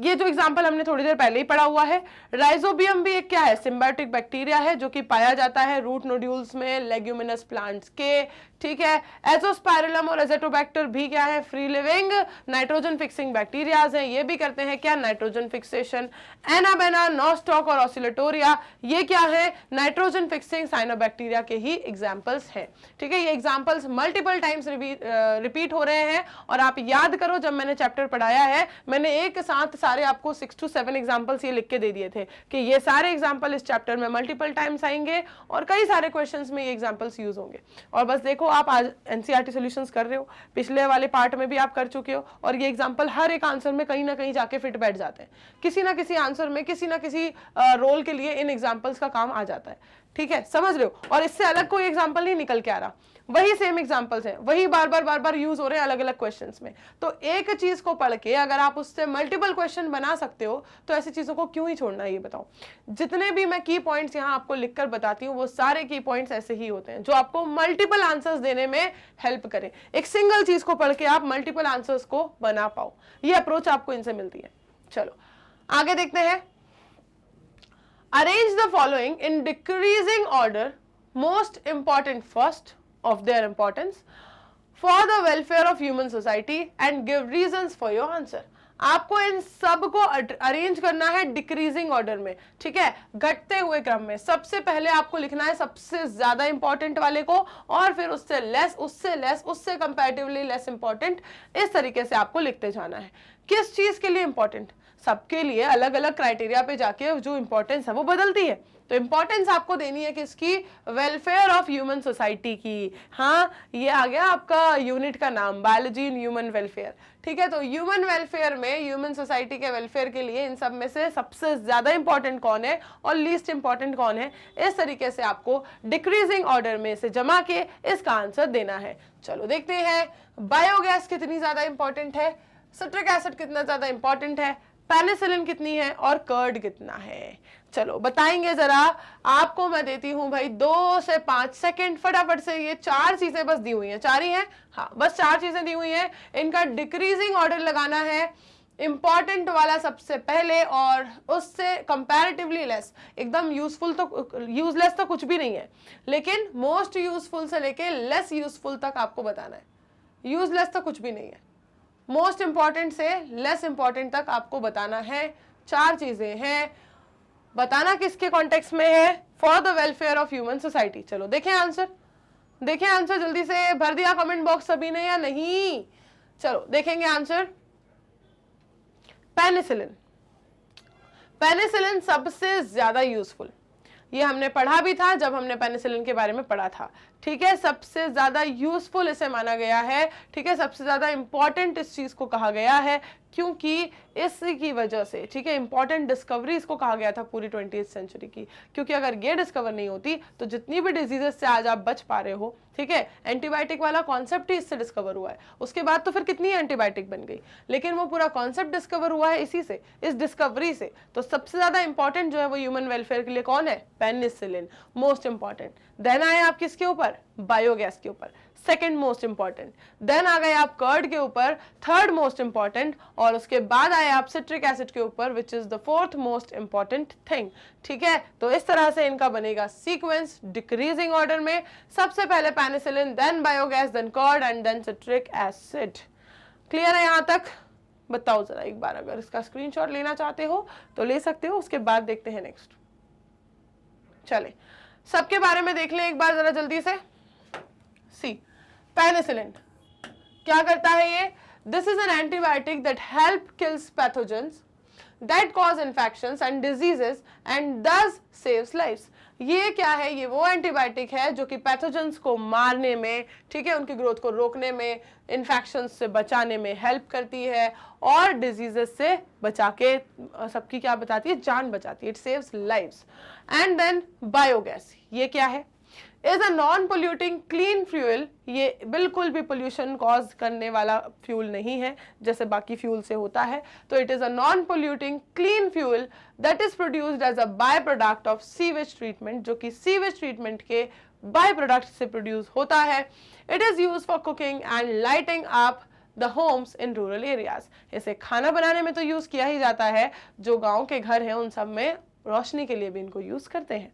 ये जो एग्जांपल हमने थोड़ी देर पहले ही पढ़ा हुआ है, राइजोबियम भी एक क्या है? सिम्बायोटिक बैक्टीरिया है जो कि पाया जाता है रूट नोड्यूल्स में लेग्यूमिनस प्लांट्स के, ठीक है। एजोस्पाइरलम और एजेटोबैक्टर भी क्या है? Free living nitrogen fixing bacterias हैं, ये भी करते हैं क्या? Nitrogen fixation. एनाबेना, नॉस्टॉक और ऑसिलेटोरिया ये क्या है? नाइट्रोजन फिक्सिंग साइनोबैक्टीरिया के ही एग्जांपल्स हैं, ठीक है। ये एग्जांपल्स मल्टीपल टाइम्स रिपीट हो रहे हैं, और आप याद करो जब मैंने चैप्टर पढ़ाया है मैंने एक साथ सारे आपको 6 to 7 एग्जांपल्स ये लिख के दे दिए थे कि ये सारे एग्जांपल इस चैप्टर में मल्टीपल टाइम्स आएंगे और कई सारे क्वेश्चंस में ये एग्जांपल्स यूज होंगे। और बस देखो, आप आज एनसीईआरटी सॉल्यूशंस कर रहे हो, पिछले वाले पार्ट में भी आप कर चुके हो, और ये एग्जांपल हर एक आंसर में कहीं ना कहीं जाके फिट बैठ जाते हैं। किसी ना किसी आंसर में किसी ना किसी रोल के लिए इन एग्जांपल्स का काम आ जाता है, ठीक है, समझ रहे हो। और इससे अलग कोई एग्जांपल नहीं निकल के आ रहा, वही सेम एग्जांपल्स हैं, वही बार बार यूज हो रहे हैं अलग अलग क्वेश्चंस में। तो एक चीज को पढ़ के अगर आप उससे मल्टीपल क्वेश्चन बना सकते हो तो ऐसी चीजों को क्यों ही छोड़ना है, ये बताओ। जितने भी मैं की पॉइंट्स यहाँ आपको लिखकर बताती हूँ वो सारे की पॉइंट्स ऐसे ही होते हैं जो आपको मल्टीपल आंसर्स देने में हेल्प करें। एक सिंगल चीज को पढ़ के आप मल्टीपल आंसर्स को बना पाओ, ये अप्रोच आपको इनसे मिलती है। चलो आगे देखते हैं। Arrange the following in decreasing order, most important first of their importance for the welfare of human society and give reasons for your answer। आपको इन सब को अरेंज करना है डिक्रीजिंग ऑर्डर में, ठीक है, घटते हुए क्रम में। सबसे पहले आपको लिखना है सबसे ज्यादा इंपॉर्टेंट वाले को, और फिर उससे लेस, उससे लेस, उससे कंपैरेटिवली लेस इंपॉर्टेंट, इस तरीके से आपको लिखते जाना है। किस चीज के लिए इंपॉर्टेंट? सबके लिए अलग अलग क्राइटेरिया पे जाके जो इंपॉर्टेंस है वो बदलती है। तो इंपॉर्टेंस आपको देनी है किसकी? वेलफेयर ऑफ ह्यूमन सोसाइटी की। हाँ, ये आ गया आपका यूनिट का नाम, बायोलॉजी इन ह्यूमन वेलफेयर, ठीक है। तो ह्यूमन वेलफेयर में, ह्यूमन सोसाइटी के वेलफेयर के लिए इन सब में से सबसे ज्यादा इंपॉर्टेंट कौन है और लीस्ट इंपॉर्टेंट कौन है, इस तरीके से आपको डिक्रीजिंग ऑर्डर में से जमा के इसका आंसर देना है। चलो देखते हैं, बायोगैस कितनी ज्यादा इंपॉर्टेंट है, सिट्रिक एसिड कितना ज्यादा इंपॉर्टेंट है, पेनिसिलिन कितनी है और कर्ड कितना है। चलो बताएंगे जरा। आपको मैं देती हूं भाई 2 से 5 सेकंड, फटाफट से। ये 4 चीजें बस दी हुई हैं, 4 ही हैं, हाँ बस 4 चीजें दी हुई हैं। इनका डिक्रीजिंग ऑर्डर लगाना है, इंपॉर्टेंट वाला सबसे पहले और उससे कंपैरेटिवली लेस। एकदम यूजफुल तो, यूजलेस तो कुछ भी नहीं है, लेकिन मोस्ट यूजफुल से लेके लेस यूजफुल तक आपको बताना है। यूजलेस तो कुछ भी नहीं है, मोस्ट इंपॉर्टेंट से लेस इंपॉर्टेंट तक आपको बताना है। 4 चीजें हैं, बताना किसके कॉन्टेक्स्ट में है? For the welfare of human society. चलो देखें आंसर, देखें आंसर, जल्दी से भर दिया कमेंट बॉक्स सभी ने या नहीं? चलो देखेंगे आंसर। पेनिसिलिन, पेनिसिलिन सबसे ज्यादा यूजफुल, ये हमने पढ़ा भी था जब हमने पेनिसिलिन के बारे में पढ़ा था, ठीक है। सबसे ज्यादा यूजफुल इसे माना गया है, ठीक है, सबसे ज्यादा इंपॉर्टेंट इस चीज को कहा गया है, क्योंकि इसकी वजह से, ठीक है, इंपॉर्टेंट डिस्कवरी इसको कहा गया था पूरी 20वीं सेंचुरी की, क्योंकि अगर ये डिस्कवर नहीं होती तो जितनी भी डिजीजेस से आज आप बच पा रहे हो, ठीक है, एंटीबायोटिक वाला कॉन्सेप्ट ही इससे डिस्कवर हुआ है। उसके बाद तो फिर कितनी एंटीबायोटिक बन गई, लेकिन वो पूरा कॉन्सेप्ट डिस्कवर हुआ है इसी से, इस डिस्कवरी से। तो सबसे ज्यादा इंपॉर्टेंट जो है वो ह्यूमन वेलफेयर के लिए कौन है? Penicillin, most important. देन आए आप किसके ऊपर? बायोगैस के ऊपर, सेकेंड मोस्ट इंपॉर्टेंट। देन आ गए आप कर्ड के ऊपर, थर्ड मोस्ट इंपॉर्टेंट, और उसके बाद आए आप सिट्रिक एसिड के ऊपर, which is the fourth most important thing, ठीक है। तो इस तरह से इनका बनेगा सीक्वेंस डिक्रीजिंग ऑर्डर में, सबसे पहले penicillin, then biogas, then curd and then citric acid. Clear है यहां तक? बताओ जरा एक बार, अगर इसका स्क्रीनशॉट लेना चाहते हो तो ले सकते हो, उसके बाद देखते हैं नेक्स्ट। चले सबके बारे में देख लें एक बार जरा जल्दी से। सी पेनिसिलिन क्या करता है ये? This is an antibiotic that help kills pathogens that cause infections and diseases and दस सेव्स लाइव्स। ये क्या है? ये वो एंटीबायोटिक है जो कि पैथोजेंस को मारने में, ठीक है, उनकी ग्रोथ को रोकने में, इन्फेक्शंस से बचाने में हेल्प करती है, और डिजीजेस से बचा के सबकी क्या बताती है? जान बचाती है। It saves lives. And then biogas, ये क्या है? Is a non polluting clean fuel. ये बिल्कुल भी पोल्यूशन कॉज करने वाला फ्यूल नहीं है जैसे बाकी फ्यूल से होता है। तो it is a non polluting clean fuel that is produced as a by product of sewage treatment, जो कि सीवेज ट्रीटमेंट के बाय प्रोडक्ट से प्रोड्यूस होता है। It is use for cooking and lighting up the homes in rural areas. इसे खाना बनाने में तो यूज किया ही जाता है, जो गांव के घर हैं उन सब में रोशनी के लिए भी इनको यूज करते हैं।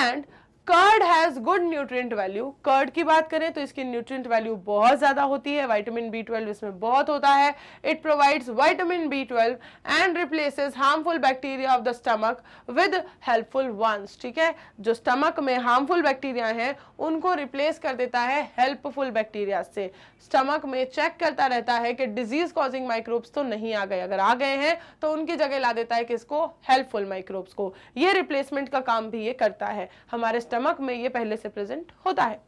And curd has good nutrient value. Curd की बात करें तो इसकी न्यूट्रिएंट वैल्यू बहुत ज्यादा होती है, विटामिन B12 इसमें बहुत होता है। It provides vitamin B12 and replaces harmful bacteria of the stomach with helpful ones, ठीक है। जो स्टमक में हार्मफुल बैक्टीरिया हैं उनको रिप्लेस कर देता है हेल्पफुल बैक्टीरिया से। स्टमक में चेक करता रहता है कि डिजीज कॉजिंग माइक्रोब्स तो नहीं आ गए, अगर आ गए हैं तो उनकी जगह ला देता है किसको? हेल्पफुल माइक्रोब्स को। ये रिप्लेसमेंट का काम भी ये करता है। हमारे स्टमक में ये पहले से प्रेजेंट होता है।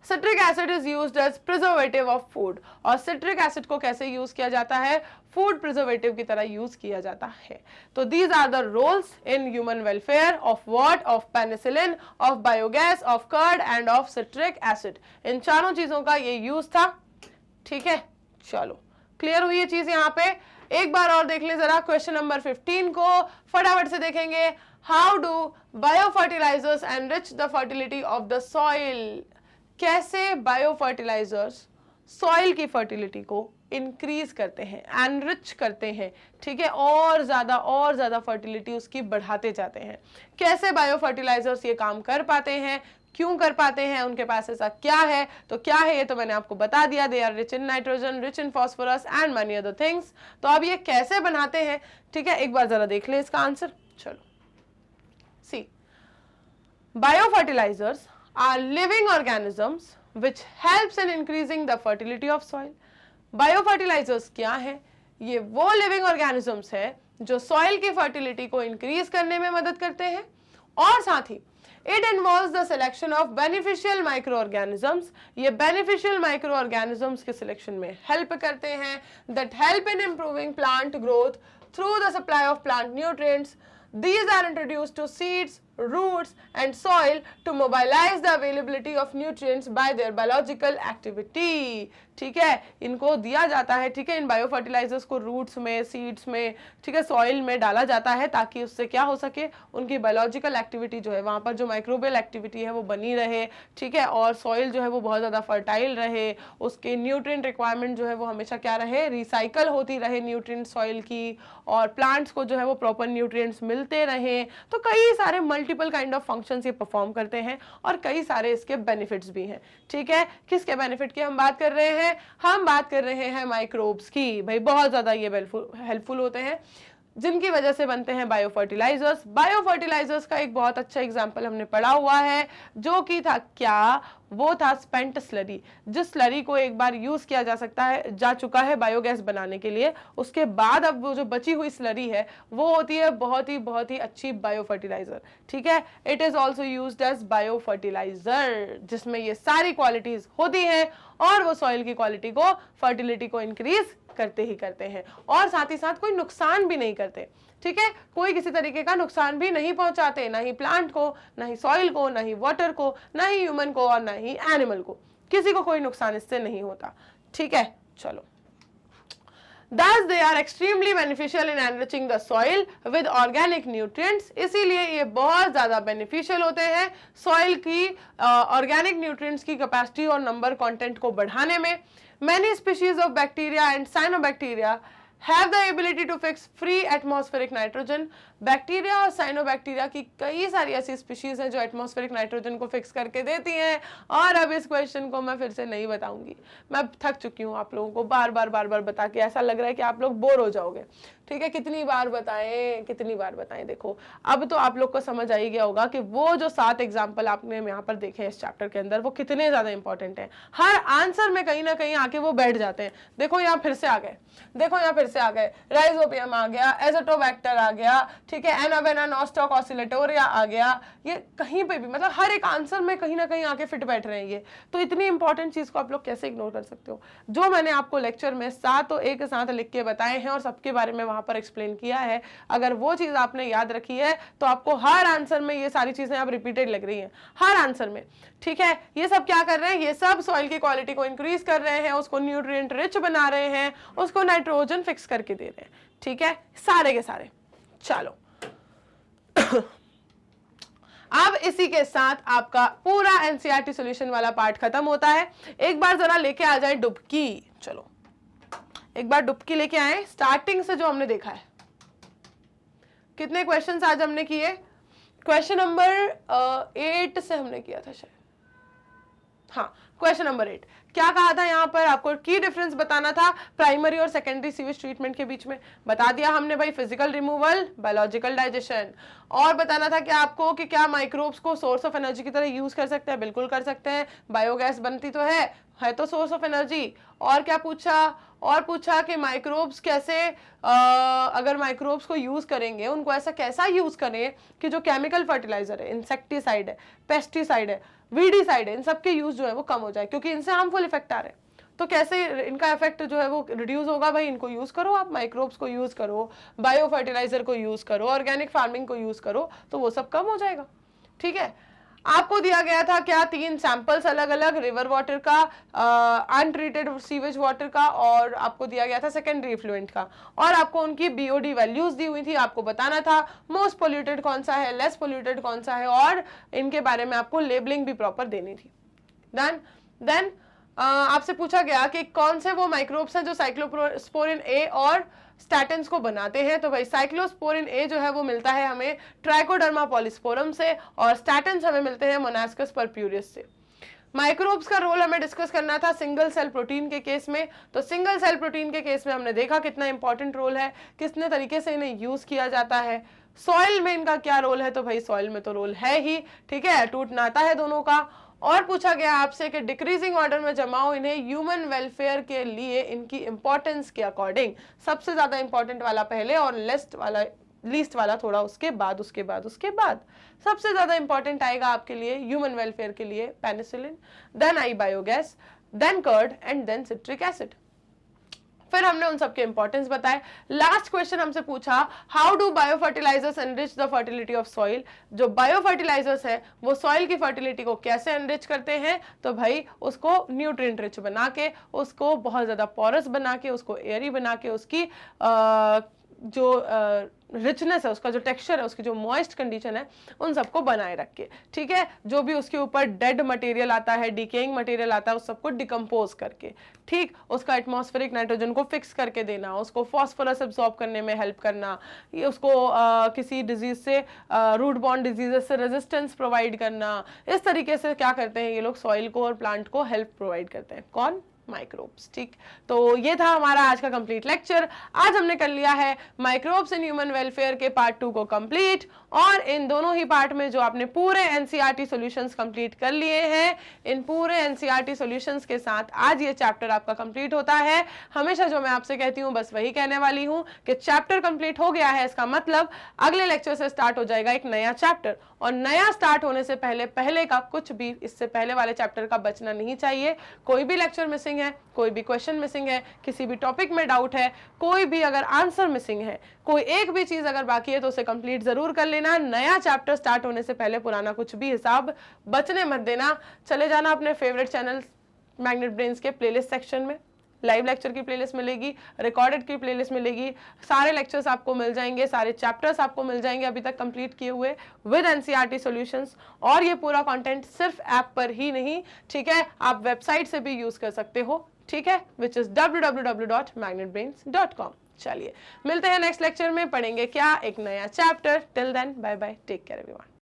Citric acid is used as preservative of food. और सिट्रिक एसिड को कैसे यूज किया जाता है? फूड प्रिजर्वेटिव की तरह यूज किया जाता है। तो these are the roles in human welfare of what? Of penicillin, of biogas, of curd and of citric acid. इन चारों चीजों का ये यूज था, ठीक है। चलो क्लियर हुई ये चीज यहाँ पे? एक बार और देख ले जरा क्वेश्चन नंबर 15 को, फटाफट से देखेंगे। How do biofertilisers enrich the fertility of the soil? कैसे बायोफर्टिलाइजर्स सॉइल की फर्टिलिटी को इंक्रीज करते हैं, एनरिच करते हैं, ठीक है, और ज्यादा फर्टिलिटी उसकी बढ़ाते जाते हैं। कैसे बायोफर्टिलाइजर्स ये काम कर पाते हैं, क्यों कर पाते हैं, उनके पास ऐसा क्या है? तो क्या है ये तो मैंने आपको बता दिया। They are rich in nitrogen, rich in phosphorus and many other things. तो अब ये कैसे बनाते हैं, ठीक है, एक बार जरा देख ले इसका आंसर। चलो see, biofertilisers are living organisms which helps in increasing the fertility of soil. Biofertilisers क्या है? ये वो लिविंग ऑर्गेनिजम्स है जो सॉइल की फर्टिलिटी को इंक्रीज करने में मदद करते हैं, और साथ ही It involves the selection of beneficial microorganisms. ये beneficial microorganisms के selection में help करते हैं, that help in improving plant growth through the supply of plant nutrients. These are introduced to seeds, roots and soil to mobilize the availability of nutrients by their biological activity. ठीक है, इनको दिया जाता है, ठीक है, इन बायोफर्टिलाइजर्स को roots में, सीड्स में, ठीक है, सॉइल में डाला जाता है ताकि उससे क्या हो सके? उनकी बायोलॉजिकल एक्टिविटी जो है, वहाँ पर जो माइक्रोबियल एक्टिविटी है वो बनी रहे, ठीक है, और सॉइल जो है वो बहुत ज़्यादा फर्टाइल रहे, उसके न्यूट्रिएंट रिक्वायरमेंट जो है वो हमेशा क्या रहे? रिसाइकल होती रहे न्यूट्रिएंट सॉइल की, और प्लांट्स को जो है वो प्रॉपर न्यूट्रिएंट्स मिलते रहे। तो कई सारे मल्टीपल काइंड ऑफ फंक्शंस ये परफॉर्म करते हैं, और कई सारे इसके बेनिफिट्स भी हैं, ठीक है। किसके बेनिफिट की हम बात कर रहे हैं? हम बात कर रहे हैं माइक्रोब्स की। भाई बहुत ज्यादा ये हेल्पफुल होते हैं, जिनकी वजह से बनते हैं बायोफर्टिलाइजर्स। बायोफर्टिलाइजर्स का एक बहुत अच्छा एग्जांपल हमने पढ़ा हुआ है, जो कि था क्या? वो था स्पेंट स्लरी। जिस स्लरी को एक बार यूज किया जा चुका है बायोगैस बनाने के लिए, उसके बाद अब वो जो बची हुई स्लरी है वो होती है बहुत ही अच्छी बायो फर्टिलाइजर। ठीक है, it is also used as bio fertiliser, जिसमें ये सारी क्वालिटीज होती हैं और वो सॉइल की क्वालिटी को, फर्टिलिटी को इंक्रीज करते ही करते हैं और साथ ही साथ कोई नुकसान भी नहीं करते। ठीक है, कोई किसी तरीके का नुकसान भी नहीं पहुंचाते, ना ही प्लांट को, ना ही सॉइल को, ना ही वाटर को, ना ही ह्यूमन को और ना ही एनिमल को, किसी को कोई नुकसान इससे नहीं होता। ठीक है, चलो। Thus they are extremely beneficial in enriching the soil with organic nutrients। इसीलिए ये बहुत ज़्यादा beneficial होते हैं सॉइल की organic nutrients की कैपेसिटी और नंबर कंटेंट को बढ़ाने में। Many species of bacteria and cyanobacteria have the ability to fix free atmospheric nitrogen। Bacteria और साइनोबैक्टीरिया की कई सारी ऐसी स्पीशीज हैं जो एटमॉस्फेरिक नाइट्रोजन को फिक्स करके देती हैं। और अब इस क्वेश्चन को मैं फिर से नहीं बताऊंगी, मैं थक चुकी हूँ आप लोगों को बार बार बता के, ऐसा लग रहा है कि आप लोग बोर हो जाओगे। ठीक है, कितनी बार बताएं। देखो अब तो आप लोग को समझ आ ही गया होगा कि वो जो 7 एग्जाम्पल आपने यहाँ पर देखे हैं इस चैप्टर के अंदर, वो कितने ज्यादा इंपॉर्टेंट है। हर आंसर में कहीं ना कहीं आके वो बैठ जाते हैं। देखो यहाँ फिर से आ गए, राइजोबियम आ गया, एजोटोबैक्टर आ गया, ठीक है, एनावेना नॉस्टॉक ऑसिलेटोरिया आ गया। ये कहीं पे भी, मतलब हर एक आंसर में कहीं ना कहीं आके फिट बैठ रहे हैं ये। तो इतनी इंपॉर्टेंट चीज को आप लोग कैसे इग्नोर कर सकते हो? जो मैंने आपको लेक्चर में 7 एक साथ लिख के बताए हैं और सबके बारे में वहां पर एक्सप्लेन किया है, अगर वो चीज आपने याद रखी है तो आपको हर आंसर में ये सारी चीजें आप रिपीटेड लग रही हैं, हर आंसर में। ठीक है, ये सब क्या कर रहे हैं? ये सब सॉइल की क्वालिटी को इंक्रीज कर रहे हैं, उसको न्यूट्रिएंट रिच बना रहे हैं, उसको नाइट्रोजन फिक्स करके दे रहे हैं। ठीक है, सारे के सारे। चलो अब इसी के साथ आपका पूरा एनसीईआरटी सॉल्यूशन वाला पार्ट खत्म होता है। एक बार जरा लेके आ जाए डुबकी। चलो एक बार डुबकी लेके आए स्टार्टिंग से जो हमने देखा है। कितने क्वेश्चंस आज हमने किए? क्वेश्चन नंबर 8 से हमने किया था शायद। हाँ, क्वेश्चन नंबर 8 क्या कहा था यहाँ पर? आपको की डिफरेंस बताना था प्राइमरी और सेकेंडरी सीवेज ट्रीटमेंट के बीच में। बता दिया हमने भाई, फिजिकल रिमूवल, बायोलॉजिकल डाइजेशन। और बताना था कि आपको कि क्या माइक्रोब्स को सोर्स ऑफ एनर्जी की तरह यूज कर सकते हैं? बिल्कुल कर सकते हैं, बायोगैस बनती तो है तो सोर्स ऑफ एनर्जी। और क्या पूछा? और पूछा कि माइक्रोब्स कैसे, अगर माइक्रोब्स को यूज करेंगे, उनको ऐसा कैसा यूज करें कि जो केमिकल फर्टिलाइजर है, इंसेक्टिसाइड है, पेस्टिसाइड है, वीडीसाइड है, इन सब के यूज जो है वो कम हो जाए, क्योंकि इनसे हार्मफुल इफेक्ट आ रहे हैं। तो कैसे इनका इफेक्ट जो है वो रिड्यूस होगा? भाई इनको यूज करो, आप माइक्रोब्स को यूज करो, बायो फर्टिलाइजर को यूज करो, ऑर्गेनिक फार्मिंग को यूज करो, तो वो सब कम हो जाएगा। ठीक है, आपको दिया गया था क्या? 3 सैंपल्स अलग अलग, रिवर वाटर का, अनट्रीटेड सीवेज वाटर का, और आपको दिया गया था सेकेंडरी इफ्लुएंट का। और आपको उनकी बीओडी वैल्यूज दी हुई थी। आपको बताना था मोस्ट पोल्यूटेड कौन सा है, लेस पोल्यूटेड कौन सा है, और इनके बारे में आपको लेबलिंग भी प्रॉपर देनी थी। देन आपसे पूछा गया कि कौन से वो माइक्रोब्स हैं जो साइक्लोस्पोरिन ए और स्टैटिन्स को बनाते हैं। तो भाई साइक्लोस्पोरिन ए जो है वो मिलता है हमें ट्राइकोडर्मा पॉलीस्पोरम से, और स्टैटिन्स हमें मिलते हैं मोनास्कस परप्यूरियस से। माइक्रोब्स का रोल हमें डिस्कस करना था सिंगल सेल प्रोटीन के केस में। तो सिंगल सेल प्रोटीन के केस में हमने देखा कितना इंपॉर्टेंट रोल है, कितने तरीके से इन्हें यूज किया जाता है। सॉइल में इनका क्या रोल है? तो भाई सॉइल में तो रोल है ही, ठीक है, टूट नाता है दोनों का। और पूछा गया आपसे कि डिक्रीजिंग ऑर्डर में जमाओ इन्हें ह्यूमन वेलफेयर के लिए इनकी इंपॉर्टेंस के अकॉर्डिंग। सबसे ज्यादा इंपॉर्टेंट वाला पहले और लीस्ट वाला थोड़ा उसके बाद सबसे ज्यादा इंपॉर्टेंट आएगा आपके लिए ह्यूमन वेलफेयर के लिए penicillin, then I biogas, then curd and then citric acid. फिर हमने उन सबके इंपॉर्टेंस बताए। लास्ट क्वेश्चन हमसे पूछा, how do biofertilisers enrich the fertility of soil. जो बायोफर्टिलाइजर्स है वो सॉइल की फर्टिलिटी को कैसे एनरिच करते हैं? तो भाई उसको न्यूट्रिएंट रिच बना के, उसको बहुत ज्यादा पोरस बना के, उसको एयरी बना के, उसकी जो रिचनेस है, उसका जो टेक्सचर है, उसकी जो मॉइस्ट कंडीशन है, उन सबको बनाए रख के, ठीक है, जो भी उसके ऊपर डेड मटेरियल आता है, डिकेइंग मटेरियल आता है, उस सबको डिकम्पोज करके, ठीक, उसका एटमॉस्फेरिक नाइट्रोजन को फिक्स करके देना, उसको फॉस्फोरस एब्सॉर्ब करने में हेल्प करना, ये उसको किसी डिजीज से, रूट बॉर्न डिजीजेस से रेजिस्टेंस प्रोवाइड करना। इस तरीके से क्या करते हैं ये लोग? सॉइल को और प्लांट को हेल्प प्रोवाइड करते हैं। कौन? माइक्रोब्स। ठीक, तो ये था हमारा आज का कंप्लीट लेक्चर। आज हमने कर लिया है माइक्रोब्स इन ह्यूमन वेलफेयर के पार्ट 2 को कंप्लीट, और इन दोनों ही पार्ट में जो आपने पूरे एनसीईआरटी सॉल्यूशंस कंप्लीट कर लिए हैं, इन पूरे एनसीईआरटी सॉल्यूशंस के साथ आज ये चैप्टर आपका कंप्लीट होता है। हमेशा जो मैं आपसे कहती हूँ बस वही कहने वाली हूँ कि चैप्टर कंप्लीट हो गया है, इसका मतलब अगले लेक्चर से स्टार्ट हो जाएगा एक नया चैप्टर, और नया स्टार्ट होने से पहले का कुछ भी इससे पहले वाले चैप्टर का बचना नहीं चाहिए। कोई भी लेक्चर मिसिंग है, कोई भी क्वेश्चन मिसिंग है, किसी भी टॉपिक में डाउट है, कोई भी अगर आंसर मिसिंग है, कोई एक भी चीज अगर बाकी है तो उसे कंप्लीट जरूर कर लेना। नया चैप्टर स्टार्ट होने से पहले पुराना कुछ भी हिसाब बचने मत देना। चले जाना अपने फेवरेट चैनल मैग्नेट ब्रेन्स के प्लेलिस्ट सेक्शन में, लाइव लेक्चर की प्लेलिस्ट मिलेगी, रिकॉर्डेड की प्लेलिस्ट मिलेगी, सारे लेक्चर्स आपको मिल जाएंगे, सारे चैप्टर्स आपको मिल जाएंगे अभी तक कंप्लीट किए हुए विद एनसीईआरटी सॉल्यूशंस। और ये पूरा कंटेंट सिर्फ ऐप पर ही नहीं, ठीक है, आप वेबसाइट से भी यूज कर सकते हो, ठीक है, विच इज www.magnetbrains.com। चलिए मिलते हैं नेक्स्ट लेक्चर में, पढ़ेंगे क्या, एक नया chapter. Till then bye bye, take care everyone.